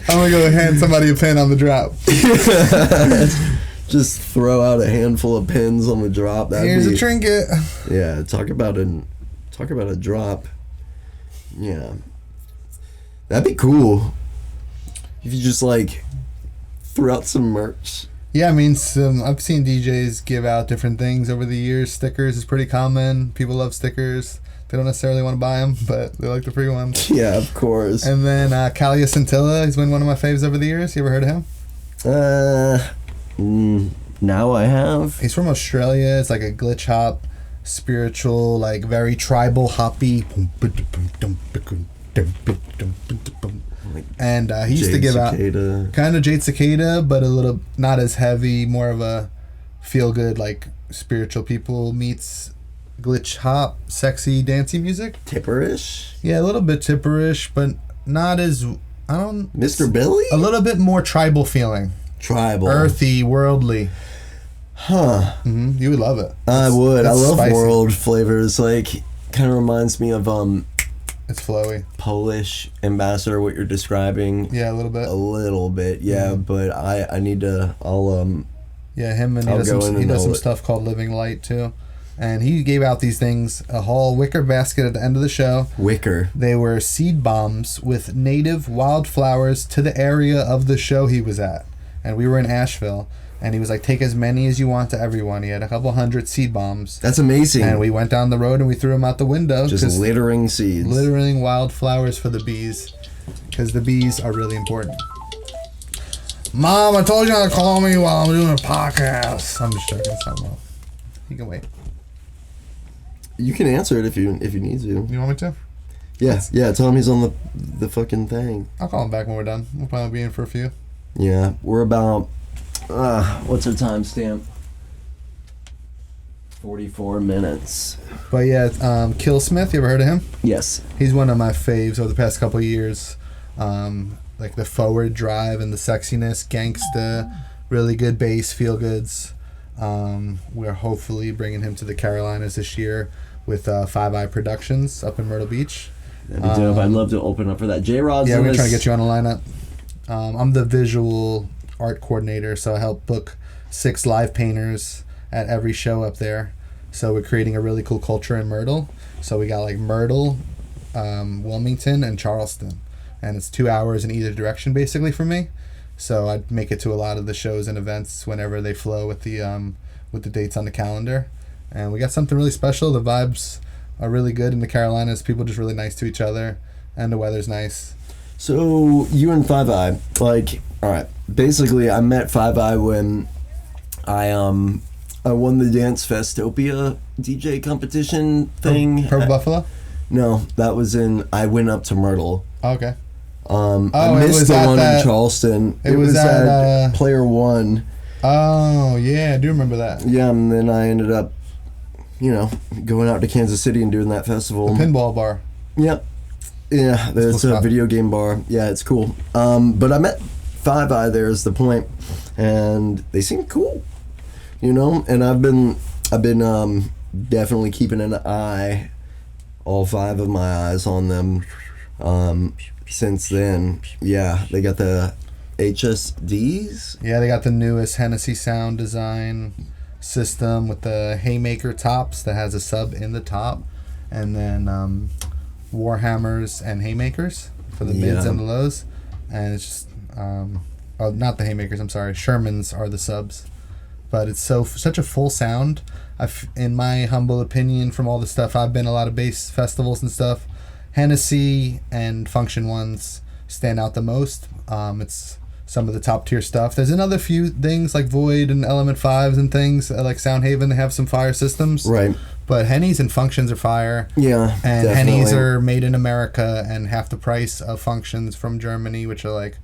gonna go hand somebody a pin on the drop. Just throw out a handful of pins on the drop. Here's a trinket. Yeah, talk about a drop. Yeah. That'd be cool. If you just like threw out some merch. Yeah, I mean, I've seen DJs give out different things over the years. Stickers is pretty common. People love stickers. They don't necessarily want to buy them, but they like the free ones. Yeah, of course. And then Kalia Scintilla, he's been one of my faves over the years. You ever heard of him? Now I have. He's from Australia. It's like a glitch hop, spiritual, like very tribal hoppy. And he used to give out kind of Jade Cicada, but a little not as heavy, more of a feel good, like spiritual people meets glitch hop, sexy, dancey music. Tipperish? Yeah, a little bit tipperish, but not as Mr. Billy? A little bit more tribal feeling. Tribal. Earthy, worldly. Huh. Mm-hmm. You would love it. I would. I love spicy. World flavors. Like, kind of reminds me of it's flowy. Polish ambassador. What you're describing. Yeah, a little bit. A little bit. Yeah, but I need to. Yeah, him and he does some stuff called Living Light too. And he gave out these things, a whole wicker basket at the end of the show. Wicker. They were seed bombs with native wildflowers to the area of the show he was at. And we were in Asheville. And he was like, take as many as you want to everyone. He had a couple hundred seed bombs. That's amazing. And we went down the road and we threw them out the window. Just littering seeds. Littering wildflowers for the bees. Because the bees are really important. Mom, I told you not to call me while I'm doing a podcast. I'm just joking. It's not well. You can wait. You can answer it if you need to. You want me to? Yeah. Tell him he's on the fucking thing. I'll call him back when we're done. We'll probably be in for a few. Yeah, we're about. What's our timestamp? 44 minutes. But yeah, Killsmith. You ever heard of him? Yes. He's one of my faves over the past couple of years. Like the forward drive and the sexiness, gangsta, really good bass, feel goods. We're hopefully bringing him to the Carolinas this year with Five Eye Productions up in Myrtle Beach. That'd be dope. I'd love to open up for that. J-Rod's yeah, we're trying to get you on the lineup. I'm the visual art coordinator, so I help book 6 live painters at every show up there. So we're creating a really cool culture in Myrtle. So we got like Myrtle, Wilmington, and Charleston. And it's 2 hours in either direction basically for me. So I'd make it to a lot of the shows and events whenever they flow with the with the dates on the calendar. And we got something really special. The vibes are really good in the Carolinas. People just really nice to each other, and the weather's nice. So you and Five Eye, like, all right. Basically, I met Five Eye when I won the Dance Festopia DJ competition thing. Purple Buffalo? No, that was I went up to Myrtle. Oh, okay. I missed the one in Charleston. It was at Player One. Oh, yeah, I do remember that. Yeah, and then I ended up, going out to Kansas City and doing that festival. The pinball bar. Yep. Yeah, it's a video game bar. Yeah, it's cool. But I met Five Eye there is the point, and they seem cool, And I've been definitely keeping an eye, all 5 of my eyes on them, since then. Yeah, they got the HSDs. Yeah, they got the newest Hennessy sound design system with the Haymaker tops that has a sub in the top, and then Warhammers and Haymakers for the mids and the lows, and it's just not the Haymakers, I'm sorry, Shermans are the subs, but it's such a full sound. In my humble opinion, from all the stuff I've been a lot of bass festivals and stuff, Hennessy and Function ones stand out the most. It's some of the top tier stuff. There's another few things like Void and Element 5s and things like Soundhaven. They have some fire systems, right? But Hennies and Functions are fire. Yeah, and definitely. Hennies are made in America and half the price of Functions from Germany, which are like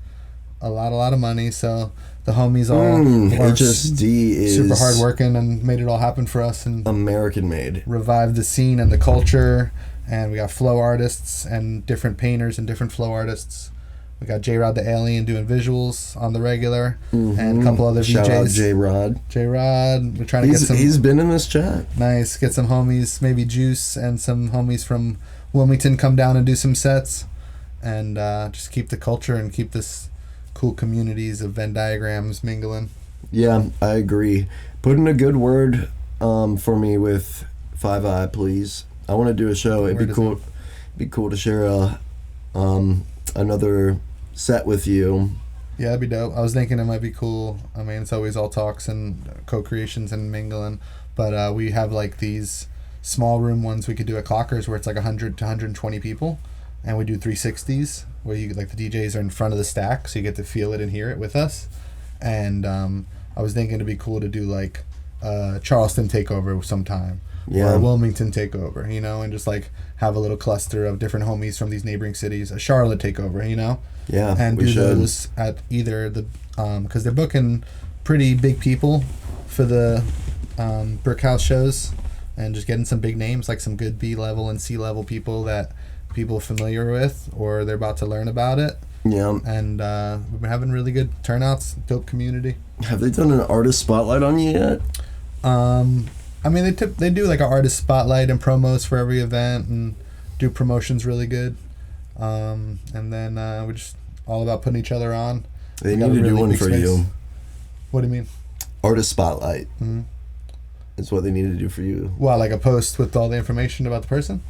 a lot of money. So the homies all HSD is super hard working and made it all happen for us and American made. Revived the scene and the culture. And we got flow artists and different painters and different flow artists. We got J-Rod the Alien doing visuals on the regular, and a couple other Shout VJs. out J-Rod. J-Rod, we're trying to get some... He's been in this chat. Nice. Get some homies, maybe Juice and some homies from Wilmington come down and do some sets. And just keep the culture and keep this cool communities of Venn diagrams mingling. Yeah, I agree. Put in a good word for me with Five Eye, please. I want to do a show. It'd be cool. It'd be cool to share another set with you. Yeah, that'd be dope. I was thinking it might be cool. I mean, it's always all talks and co-creations and mingling, but we have like these small room ones we could do at Clockers where it's like 100 to 120 people, and we do 360s where you like the DJs are in front of the stack, so you get to feel it and hear it with us. And I was thinking it'd be cool to do like Charleston takeover sometime. Yeah. Or a Wilmington takeover, and just like have a little cluster of different homies from these neighboring cities, a Charlotte takeover, Yeah, and do those at either the because they're booking pretty big people for the Brick House shows, and just getting some big names like some good B level and C level people that people are familiar with or they're about to learn about it. Yeah, and we've been having really good turnouts, dope community. Have they done an artist spotlight on you yet? I mean, they do like an artist spotlight and promos for every event and do promotions really good. And then we're just all about putting each other on. They need to do one for you. What do you mean? Artist spotlight. Mm-hmm. It's what they need to do for you. Well, like a post with all the information about the person?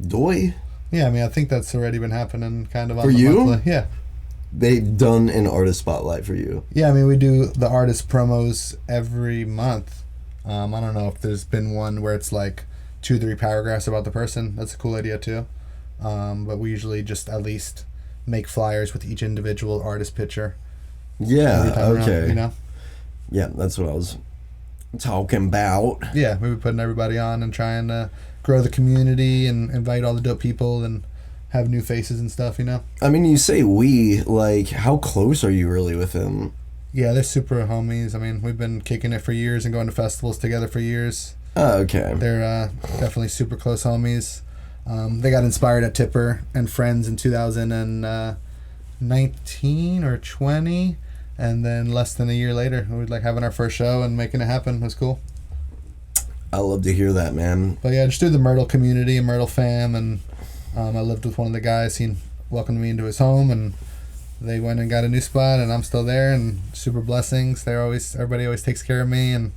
Doy. Yeah, I mean, I think that's already been happening kind of on for the you? monthly. Yeah. They've done an artist spotlight for you. Yeah, I mean, we do the artist promos every month. I don't know if there's been one where it's like 2-3 paragraphs about the person. That's a cool idea too. But we usually just at least make flyers with each individual artist picture. Yeah, okay. Around, Yeah, that's what I was talking about. Yeah, we were putting everybody on and trying to grow the community and invite all the dope people and have new faces and stuff, I mean, you say we, like, how close are you really with them? Yeah, they're super homies. I mean, we've been kicking it for years and going to festivals together for years. Oh, okay. They're definitely super close homies. They got inspired at Tipper and Friends in 2019 or 20, and then less than a year later, we were like having our first show and making it happen. It was cool. I love to hear that, man. But yeah, just through the Myrtle community and Myrtle fam, and I lived with one of the guys. He welcomed me into his home, and they went and got a new spot, and I'm still there, and super blessings. Everybody always takes care of me, and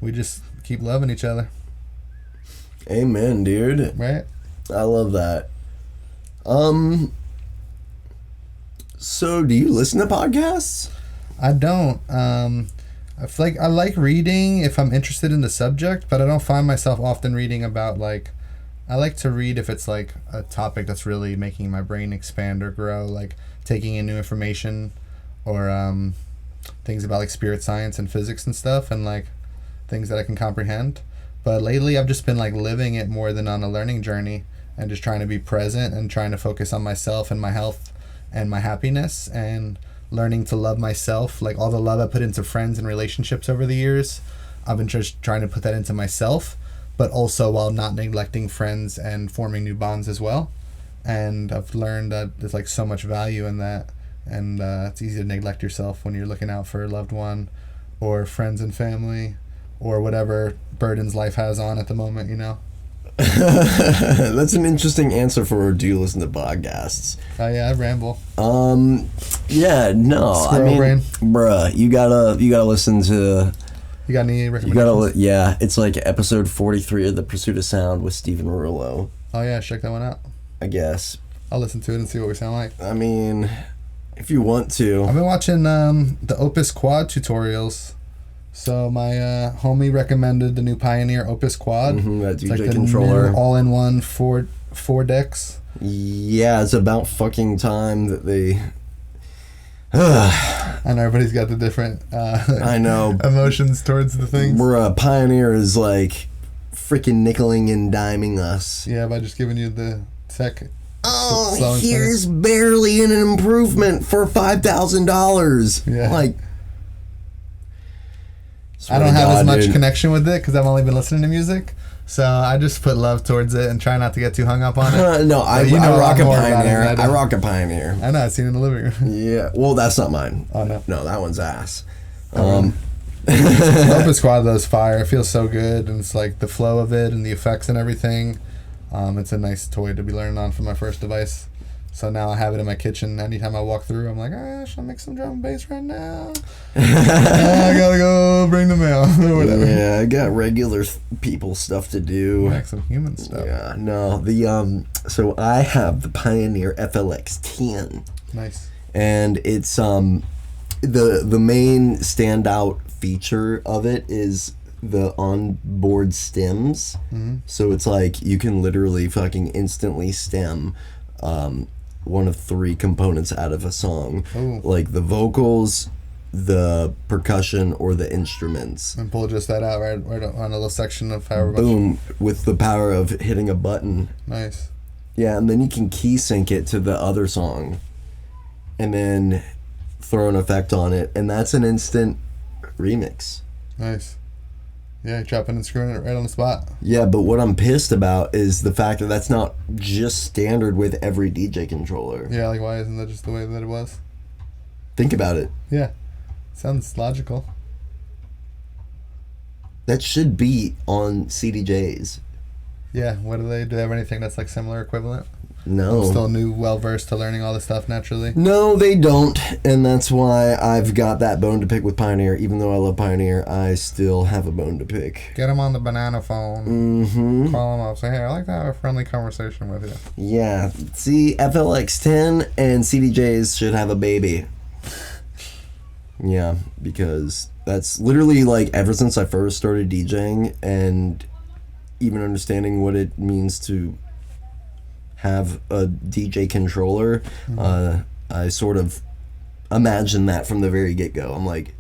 we just keep loving each other. Amen, dude. Right? I love that. So do you listen to podcasts? I don't. I feel like I like reading if I'm interested in the subject, but I don't find myself often reading about like. I like to read if it's like a topic that's really making my brain expand or grow, like taking in new information, or things about like spirit science and physics and stuff, and like things that I can comprehend. But lately, I've just been like living it more than on a learning journey, and just trying to be present and trying to focus on myself and my health and my happiness, and learning to love myself. Like all the love I put into friends and relationships over the years, I've been just trying to put that into myself, but also while not neglecting friends and forming new bonds as well. And I've learned that there's like so much value in that, and it's easy to neglect yourself when you're looking out for a loved one or friends and family or whatever burdens life has on at the moment, you know. That's an interesting answer for do you listen to podcasts? Oh yeah, I ramble. Yeah, no. Squirrel brain. Bruh, you gotta listen to. You got any recommendations? Yeah, it's like episode 43 of The Pursuit of Sound with Stephen Rullo. Oh yeah, check that one out. I guess. I'll listen to it and see what we sound like. I mean, if you want to. I've been watching the Opus Quad tutorials. So my homie recommended the new Pioneer Opus Quad. That it's DJ like the controller. New all-in-one four decks. Yeah, it's about fucking time that they. And everybody's got the different I know emotions towards the things. Pioneer is like freaking nickeling and diming us. Yeah, by just giving you the tech. Oh, here's barely an improvement for $5,000. Yeah. Like, I don't have as much connection with it because I've only been listening to music. So I just put love towards it and try not to get too hung up on it. No, I rock a Pioneer. I rock a Pioneer. I know, I've seen it in the living room. Yeah, well, that's not mine. Oh, no. No, that one's ass. Opus Quad though is fire. It feels so good, and it's like the flow of it and the effects and everything. It's a nice toy to be learning on for my first device. So now I have it in my kitchen. Anytime I walk through, I'm like, should I make some drum and bass right now? I gotta go bring the mail or whatever. Yeah, I got regular people stuff to do. Like some human stuff. Yeah, no, so I have the Pioneer FLX10. Nice. And it's the main standout feature of it is the onboard stems. Mm-hmm. So it's like you can literally fucking instantly stem one of three components out of a song. Ooh. Like the vocals, the percussion, or the instruments. And pull just that out right on a little section of however much. Boom, with the power of hitting a button. Nice. Yeah, and then you can key sync it to the other song and then throw an effect on it, and that's an instant remix. Nice. Yeah, chopping and screwing it right on the spot. Yeah, but what I'm pissed about is the fact that that's not just standard with every DJ controller. Yeah, like why isn't that just the way that it was? Think about it. Yeah. Sounds logical. That should be on CDJs. Yeah, what do they have anything that's like similar equivalent? No. I'm still new, well versed to learning all this stuff naturally. No, they don't, and that's why I've got that bone to pick with Pioneer. Even though I love Pioneer, I still have a bone to pick. Get them on the banana phone. Mm-hmm. Call them up. Say, hey, I'd like to have a friendly conversation with you. Yeah. See, FLX10 and CDJs should have a baby. Yeah, because that's literally like ever since I first started DJing and even understanding what it means to have a DJ controller, I sort of imagined that from the very get-go. I'm like,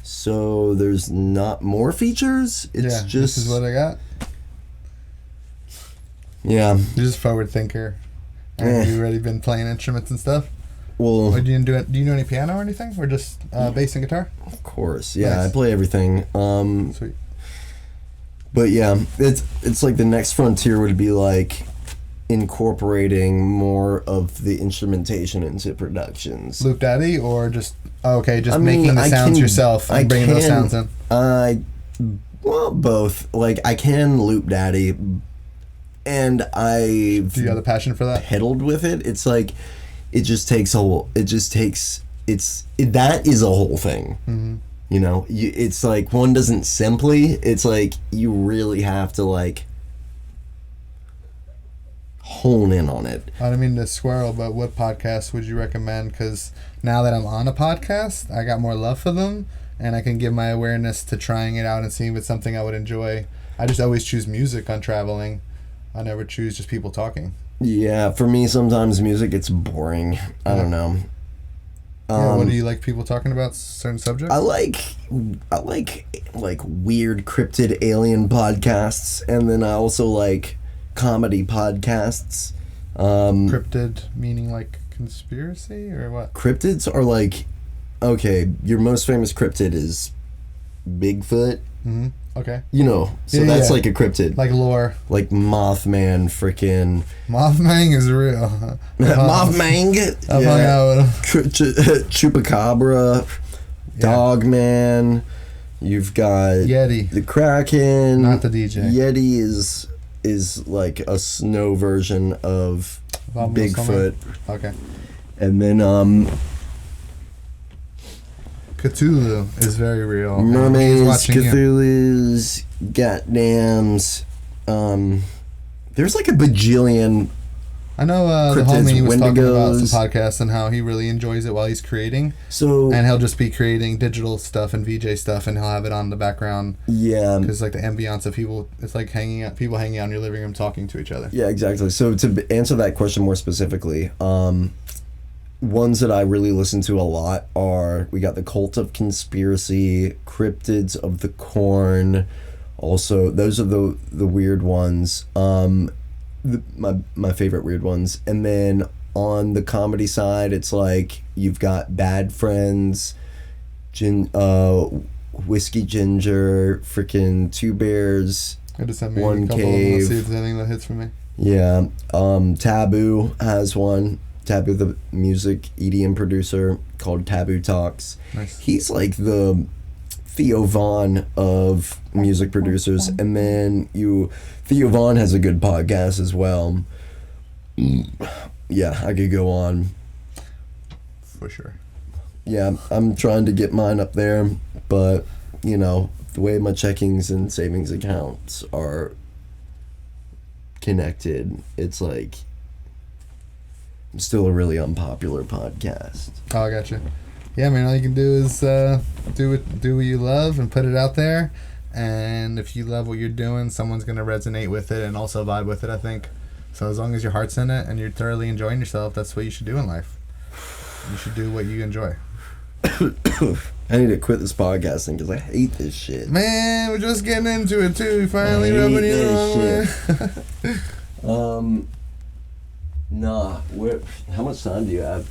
so there's not more features? It's just... this is what I got? Yeah. You're just a forward thinker. Have you already been playing instruments and stuff? Well... Or do you know any piano or anything? Or just bass and guitar? Of course, yeah. Nice. I play everything. Sweet. But yeah, it's like the next frontier would be like incorporating more of the instrumentation into productions. Loop Daddy or just making the sounds yourself and bringing those sounds in? Well, both. Like I can Loop Daddy, and I do you have the passion for that? Pedaled with it. It's like that is a whole thing. Mm-hmm. You know, it's like one doesn't simply. It's like you really have to like hone in on it. I don't mean to squirrel, but what podcasts would you recommend? Because now that I'm on a podcast, I got more love for them and I can give my awareness to trying it out and seeing if it's something I would enjoy. I just always choose music on traveling. I never choose just people talking. Yeah, for me, sometimes music gets boring. I don't know. What do you like people talking about certain subjects? I like weird cryptid alien podcasts, and then I also like comedy podcasts. Cryptid meaning like conspiracy or what? Cryptids are like, okay, your most famous cryptid is Bigfoot. Mm-hmm. Okay. You know, so that's like a cryptid. Like lore. Like Mothman, freaking. Mothman is real. Mothman. I've hung out with him. Chupacabra. Dogman. You've got Yeti. The Kraken. Not the DJ. Yeti is like a snow version of Bigfoot. Okay. And then Cthulhu is very real. Mermaids, Cthulhu's, goddams. There's like a bajillion. I know the cryptids, homie was talking about Wendigos. some podcasts and how he really enjoys it while he's creating. So and he'll just be creating digital stuff and VJ stuff, and he'll have it on the background. Yeah, because like the ambiance of people, it's like people hanging out in your living room talking to each other. Yeah, exactly. So to answer that question more specifically, ones that I really listen to a lot are, we got the Cult of Conspiracy, Cryptids of the Corn. Also, those are the weird ones. My favorite weird ones. And then on the comedy side, it's like you've got Bad Friends, Whiskey Ginger, freaking Two Bears, One Cave. See if there's anything that hits for me. Yeah, Taboo has one. Taboo, the music EDM producer, called Taboo Talks. Nice. He's like the Theo Vaughn of music producers, and then Theo Vaughn has a good podcast as well. Yeah, I could go on. For sure. Yeah, I'm trying to get mine up there, but you know, the way my checkings and savings accounts are connected, it's like I'm still a really unpopular podcast. Oh, I got you. Yeah, man, all you can do is do what you love and put it out there. And if you love what you're doing, someone's going to resonate with it and also vibe with it, I think. So as long as your heart's in it and you're thoroughly enjoying yourself, that's what you should do in life. You should do what you enjoy. I need to quit this podcasting because I hate this shit. Man, we're just getting into it too. We finally rubbing you the wrong way. Nah. How much time do you have?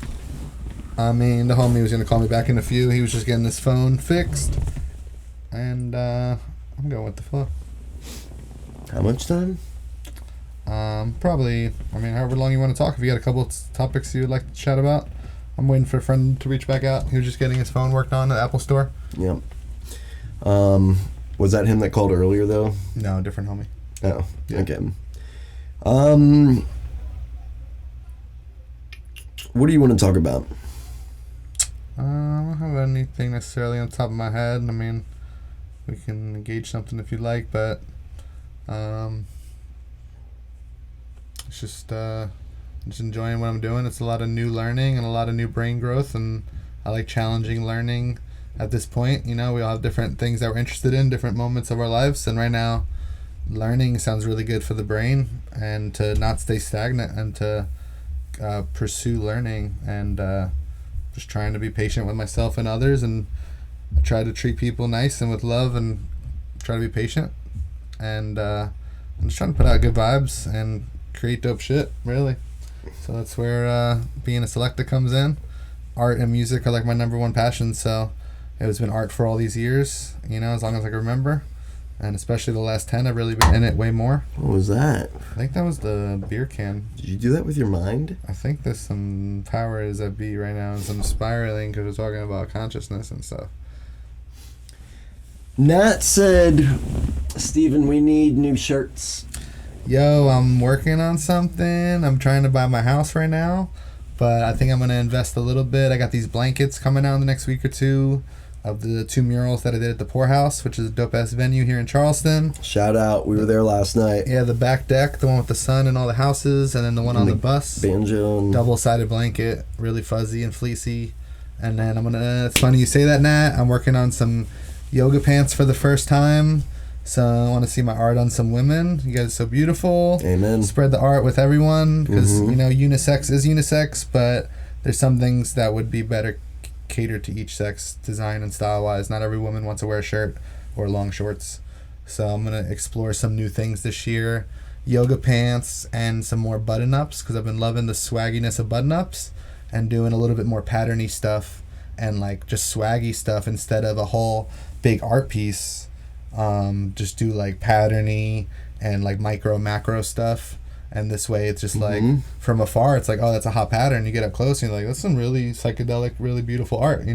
I mean, the homie was going to call me back in a few. He was just getting his phone fixed. And I'm going with the flow. How much time? Probably, I mean, however long you want to talk. If you got a couple of topics you would like to chat about. I'm waiting for a friend to reach back out. He was just getting his phone worked on at the Apple Store. Yep. Was that him that called earlier, though? No, different homie. Oh, yeah. Okay. What do you want to talk about? I don't have anything necessarily on top of my head. I mean, we can engage something if you like, but it's just enjoying what I'm doing. It's a lot of new learning and a lot of new brain growth, and I like challenging learning at this point. You know, we all have different things that we're interested in, different moments of our lives, and right now, learning sounds really good for the brain, and to not stay stagnant and to pursue learning, and just trying to be patient with myself and others, and I try to treat people nice and with love, and try to be patient, and I'm just trying to put out good vibes and create dope shit, really. So that's where being a selector comes in. Art and music are like my number one passion, so it's been art for all these years, you know, as long as I can remember, and especially the last 10, I've really been in it way more. What was that? I think that was the beer can. Did you do that with your mind? I think there's some powers that be right now and some spiraling because we're talking about consciousness and stuff. Nat said, Steven, we need new shirts. Yo, I'm working on something. I'm trying to buy my house right now, but I think I'm going to invest a little bit. I got these blankets coming out in the next week or two of the 2 murals that I did at the Poorhouse, which is a dope-ass venue here in Charleston. Shout out. We were there last night. Yeah, the back deck, the one with the sun and all the houses, and then the one on the bus. Banjo. Double-sided blanket, really fuzzy and fleecy. And then it's funny you say that, Nat. I'm working on some yoga pants for the first time. So I want to see my art on some women. You guys are so beautiful. Amen. Spread the art with everyone because, unisex is unisex, but there's some things that would be better catered to each sex, design and style-wise. Not every woman wants to wear a shirt or long shorts. So I'm going to explore some new things this year. Yoga pants and some more button-ups because I've been loving the swagginess of button-ups and doing a little bit more patterny stuff and like just swaggy stuff instead of a whole big art piece. Just do like patterny and like micro macro stuff, and this way it's just like from afar it's like, oh, that's a hot pattern. You get up close and you're like, that's some really psychedelic, really beautiful art,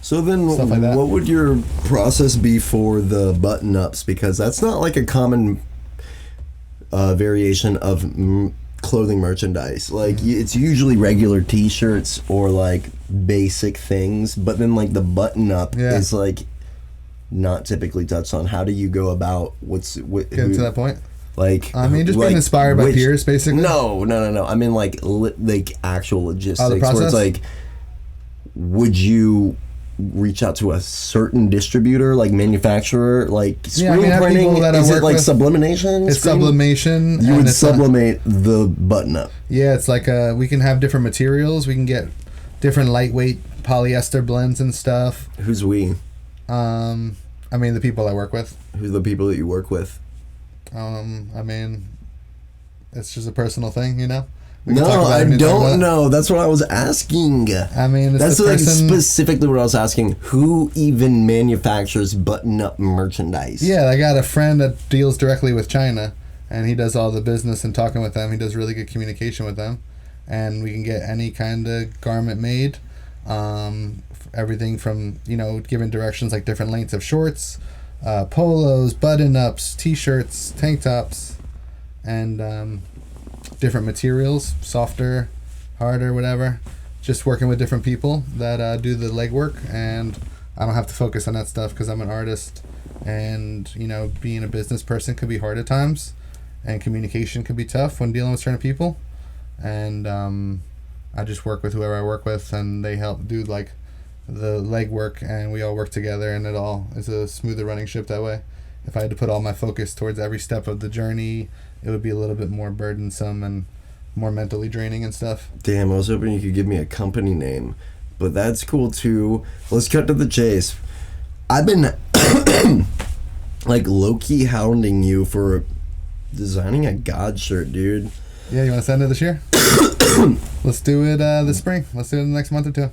So then like what would your process be for the button ups, because that's not like a common variation of clothing merchandise. Like it's usually regular t-shirts or like basic things, but then like the button up is like not typically touched on. How do you go about getting to that point? Like, I mean, just being inspired by peers, basically. No. I mean, like actual logistics. The process? Where it's like, would you reach out to a certain distributor, like manufacturer, like screen printing? Is it like sublimation? It's sublimation. You would sublimate the button up. Yeah, it's like we can have different materials. We can get different lightweight polyester blends and stuff. Who's we? I mean, the people I work with. Who's the people that you work with? I mean, it's just a personal thing, No, I don't know. That's what I was asking. I mean, that's like specifically what I was asking. Who even manufactures button-up merchandise? Yeah, I got a friend that deals directly with China, and he does all the business and talking with them. He does really good communication with them, and we can get any kind of garment made. Everything from, giving directions like different lengths of shorts, polos, button-ups, t-shirts, tank tops, and different materials, softer, harder, whatever. Just working with different people that do the legwork, and I don't have to focus on that stuff because I'm an artist, and, being a business person could be hard at times, and communication could be tough when dealing with certain people, and I just work with whoever I work with, and they help do, like, the legwork, and we all work together, and it all is a smoother running ship that way. If I had to put all my focus towards every step of the journey, it would be a little bit more burdensome and more mentally draining and stuff. Damn, I was hoping you could give me a company name, but that's cool too. Let's cut to the chase. I've been like low-key hounding you for designing a God shirt, dude. Yeah, you want to send it this year? Let's do it this spring. Let's do it in the next month or two.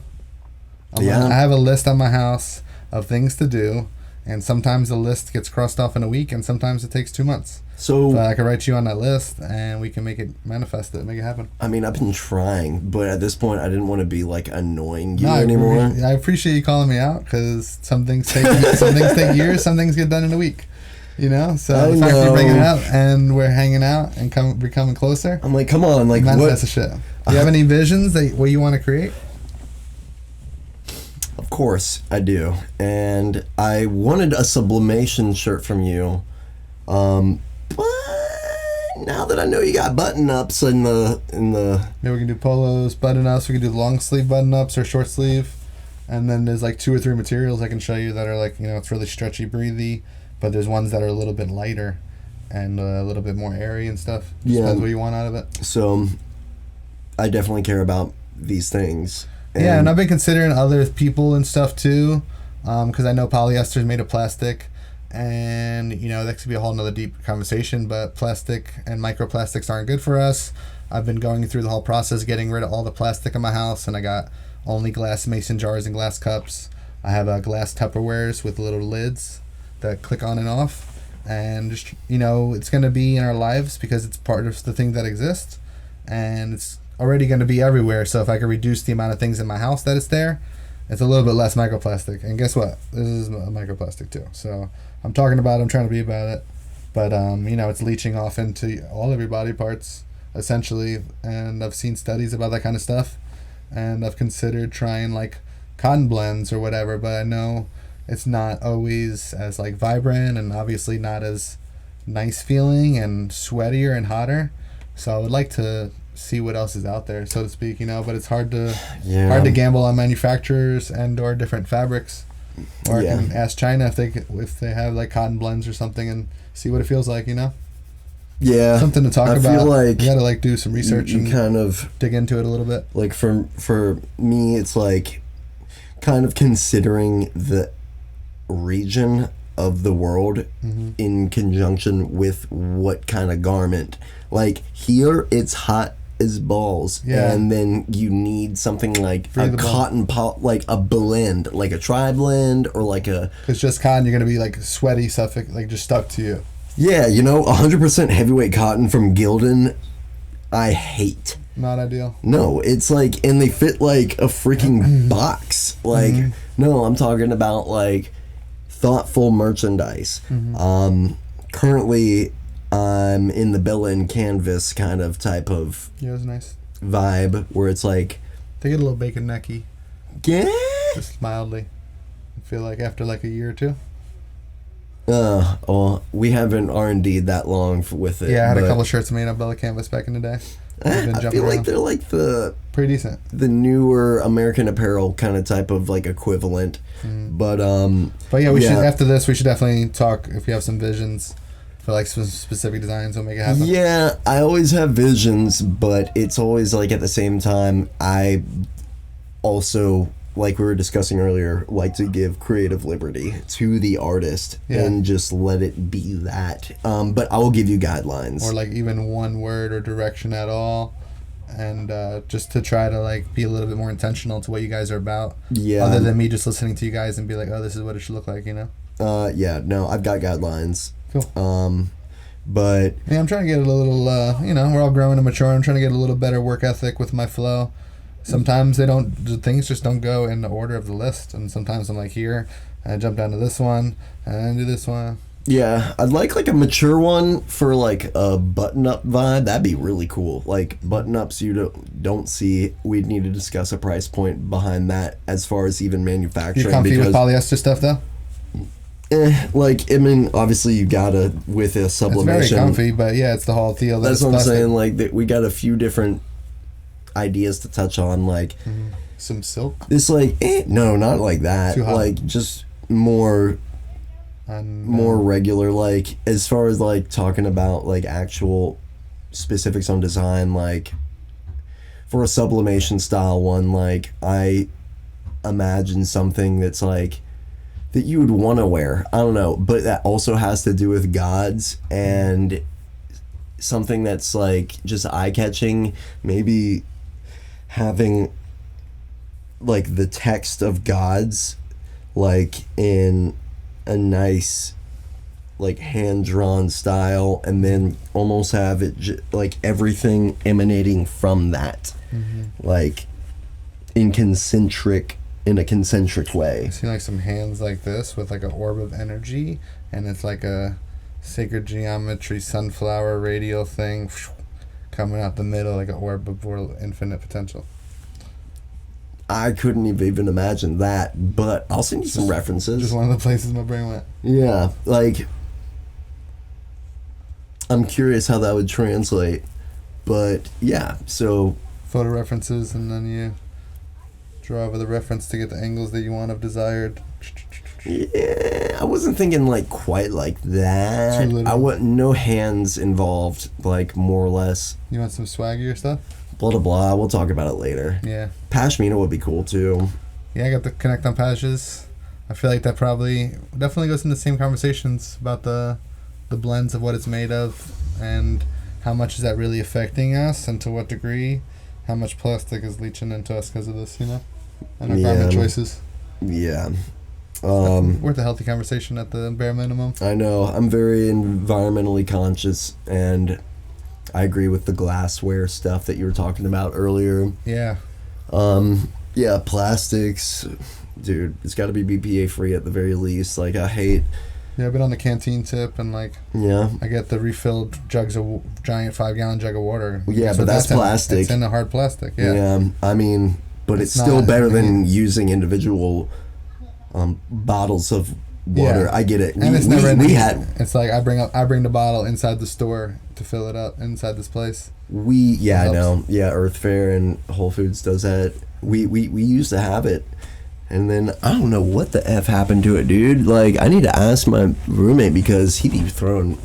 I have a list on my house of things to do, and sometimes the list gets crossed off in a week, and sometimes it takes 2 months. So I can write you on that list, and we can make it make it happen. I mean, I've been trying, but at this point, I didn't want to be like annoying you anymore. I appreciate you calling me out because some things take years, some things get done in a week. So the fact you're bringing it up and we're hanging out and becoming closer. I'm like, come on, like manifest the shit. Do you have any visions what you want to create? Of course I do, and I wanted a sublimation shirt from you, but now that I know you got button ups in the we can do polos, button ups. We can do long sleeve button ups or short sleeve, and then there's like 2 or 3 materials I can show you that are like it's really stretchy, breathy, but there's ones that are a little bit lighter and a little bit more airy and stuff. Depends what you want out of it. So I definitely care about these things. And I've been considering other people and stuff too, because I know polyester is made of plastic, and that could be a whole nother deep conversation, but plastic and microplastics aren't good for us. I've been going through the whole process, getting rid of all the plastic in my house, and I got only glass mason jars and glass cups. I have glass Tupperwares with little lids that click on and off, and just it's going to be in our lives because it's part of the thing that exists, and it's already going to be everywhere. So if I could reduce the amount of things in my house that it's there, it's a little bit less microplastic. And guess what? This is a microplastic too. So I'm talking about it, I'm trying to be about it, but it's leaching off into all of your body parts essentially, and I've seen studies about that kind of stuff, and I've considered trying like cotton blends or whatever, but I know it's not always as like vibrant and obviously not as nice feeling and sweatier and hotter. So I would like to see what else is out there, so to speak, you know. But it's hard to Yeah. gamble on manufacturers and or different fabrics. Or I Yeah. can ask China if they have like cotton blends or something and see what it feels like, you know. Yeah. Something to talk I about. feel like you gotta like do some research you and kind of dig into it a little bit. like for me, it's like kind of considering the region of the world in conjunction with what kind of garment. Like here, it's hot as balls, Yeah. and then you need something like Breathable. a cotton like a blend, like a tri-blend or like a It's just cotton. You're gonna be like sweaty, like just stuck to you. yeah, 100% heavyweight cotton from Gildan. I hate. Not ideal. No, it's like, and they fit like a freaking box. Like, no, I'm talking about like thoughtful merchandise. Currently, I'm in the Bella and Canvas kind of type of Yeah, it was nice. vibe where it's like, They get a little bacon necky, yeah. just mildly. I feel like after like a year or two. Well, we haven't R&D'd that long with it. Yeah, I had a but couple shirts made on Bella Canvas back in the day. I've been I jumping feel like around. they're like Pretty decent. the newer American Apparel kind of type of like equivalent. But yeah, we should yeah. after this we should definitely talk if you have some visions for like some specific designs. We'll make it happen. Yeah, I always have visions, but it's always like at the same time, I also, like we were discussing earlier, like to give creative liberty to the artist and just let it be that. But I will give you guidelines. Or like even one word or direction at all. And just to try to like be a little bit more intentional to what you guys are about. Yeah. Other than me just listening to you guys and be like, oh, this is what it should look like, you know? Yeah, no, I've got guidelines. Cool. But Yeah, I'm trying to get a little, we're all growing and maturing. I'm trying to get a little better work ethic with my flow. Sometimes things just don't go in the order of the list. And sometimes I'm like, here, I jump down to this one, and do this one. yeah, I'd like a mature one for like a button-up vibe. That'd be really cool. Like button-ups you don't see. We'd need to discuss a price point behind that as far as even manufacturing. You comfy with polyester stuff though? I mean, obviously you gotta with a It's sublimation. very comfy, but yeah, it's the whole deal. That That's it's what I'm plastic. saying. Like that, we got a few different ideas to touch on. Like Some silk. this, no, not like that. Too hot. Like just more regular. Like as far as like talking about like actual specifics on design. Like for a sublimation style one, like I imagine something that's like that you would want to wear. I don't know, but that also has to do with gods and something that's like just eye-catching. Maybe having like the text of gods like in a nice like hand-drawn style, and then almost have it like everything emanating from that, like in a concentric way. I see like some hands like this with like an orb of energy, and it's like a sacred geometry sunflower radial thing coming out the middle like an orb of infinite potential. I couldn't even imagine that, but I'll send you some references. Just one of the places my brain went. Yeah, like I'm curious how that would translate, but yeah, so Photo references, and then you draw over the reference to get the angles that you want of desired. yeah, I wasn't thinking like quite like that. Too little. I want no hands involved, like more or less. You want some swaggier stuff? Blah blah blah. We'll talk about it later. Yeah. Pashmina would be cool too. Yeah, I got the connect on patches. I feel like that definitely goes into the same conversations about the blends of what it's made of and how much is that really affecting us and to what degree, how much plastic is leaching into us because of this, and our garment choices. Yeah. Worth a healthy conversation at the bare minimum. I know. I'm very environmentally conscious, and I agree with the glassware stuff that you were talking about earlier. Yeah. Yeah, plastics, dude, it's got to be BPA free at the very least. Like, I hate. Yeah, I've been on the canteen tip, and Yeah. I get the refilled jugs of giant 5-gallon jug of water. Yeah, So but that's plastic. It's in the hard plastic. Yeah. I mean, but it's still not- better than using individual bottles of water. Yeah. I get it. And it's never ending. We had. It's like I bring the bottle inside the store to fill it up inside this place. I know. Yeah, Earth Fare and Whole Foods does that. We used to have it. And then I don't know what the F happened to it, dude. Like, I need to ask my roommate because he be throwing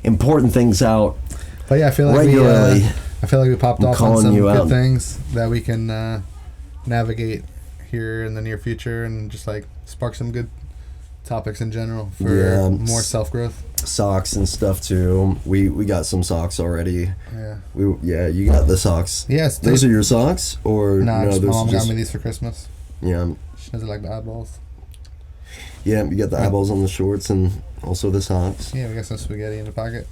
important things out But yeah, I feel like regularly. we popped I'm off on calling some you good out. things that we can navigate here in the near future and just like spark some good topics in general for more self-growth. Socks and stuff too. We got some socks already. Yeah. You got the socks. Yes. Those are your socks, or no? those My mom just, got me these for Christmas. Yeah. She doesn't like the eyeballs. Yeah, you got the eyeballs on the shorts and also the socks. Yeah, we got some spaghetti in the pocket.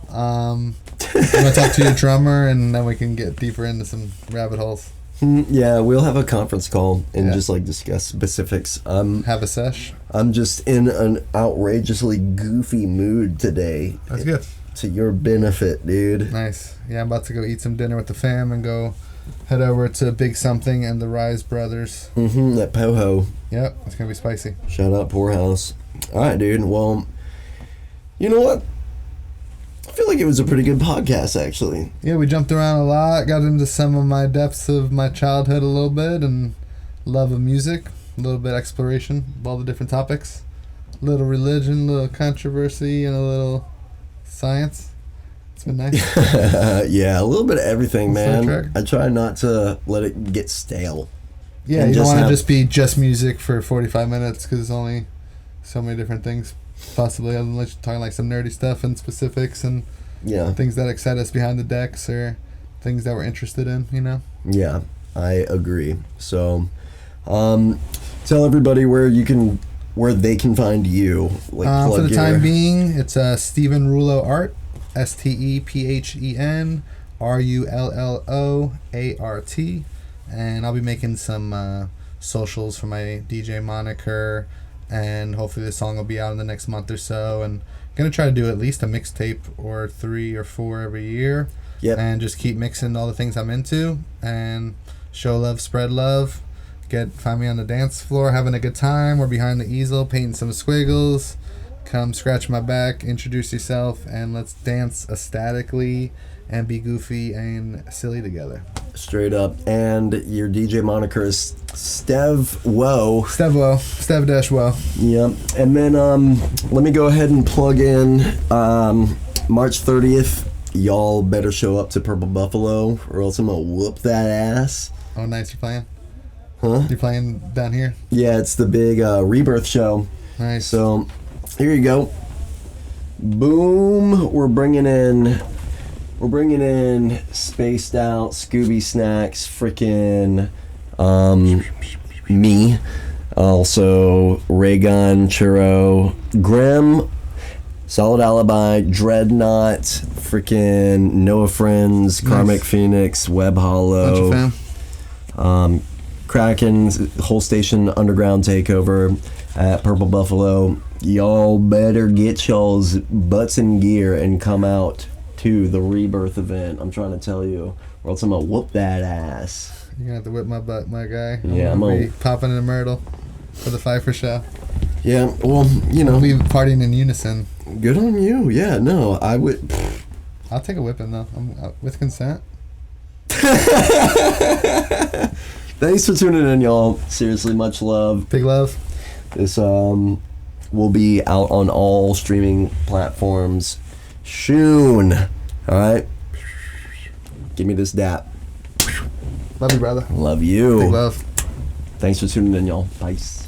I'm gonna talk to your drummer, and then we can get deeper into some rabbit holes. Yeah, we'll have a conference call and just like discuss specifics. Have a sesh. I'm just in an outrageously goofy mood today. That's good. To your benefit, dude. Nice. Yeah, I'm about to go eat some dinner with the fam and go head over to Big Something and the Rise Brothers. That Poho. Yep, it's gonna be spicy. Shout out Poorhouse. All right, dude. Well, you know what? I feel like it was a pretty good podcast, actually. Yeah, we jumped around a lot, got into some of my depths of my childhood a little bit, and love of music, a little bit exploration of all the different topics, a little religion, a little controversy, and a little science. It's been nice. Yeah, a little bit of everything, man. Star Trek. I try not to let it get stale. Yeah, you don't want to just be just music for 45 minutes because there's only so many different things possibly, unless you're talking like some nerdy stuff and specifics and things that excite us behind the decks or things that we're interested in, you know? Yeah, I agree. So, tell everybody where they can find you. Like, for the time being, it's Stephen Rullo Art, STEPHEN RULLOART, and I'll be making some socials for my DJ moniker. And hopefully this song will be out in the next month or so. And I'm going to try to do at least a mixtape or 3 or 4 every year. Yep. And just keep mixing all the things I'm into. And show love, spread love. Find me on the dance floor having a good time. Or behind the easel painting some squiggles. Come scratch my back, introduce yourself, and let's dance ecstatically and be goofy and silly together. Straight up. And your DJ moniker is Stev Woe. Stev-Woe. Yep. And then let me go ahead and plug in March 30th. Y'all better show up to Purple Buffalo or else I'm gonna whoop that ass. Oh, nice. You're playing? Huh? You're playing down here? Yeah, it's the big Rebirth show. Nice. So here you go. Boom. We're bringing in spaced out Scooby Snacks, freaking me, also Raygun, Churro, Grim, Solid Alibi, Dreadnought, freaking Noah Friends, Karmic Phoenix, Web Hollow, Bunch of fam. Kraken's Whole Station Underground Takeover at Purple Buffalo. Y'all better get y'all's butts in gear and come out to the Rebirth event. I'm trying to tell you, or else I'm gonna whoop that ass. You're gonna have to whip my butt, my guy. Yeah, I'm gonna be popping in a Myrtle for the Pfeiffer show. Yeah, well, you know, We'll be partying in unison. good on you. Yeah, no, I would. I'll take a whipping though. I'm with consent. Thanks for tuning in, y'all. Seriously, much love. Big love. This will be out on all streaming platforms soon. All right, give me this dap. Love you, brother. Love you. Big love. Thanks for tuning in, y'all. Peace.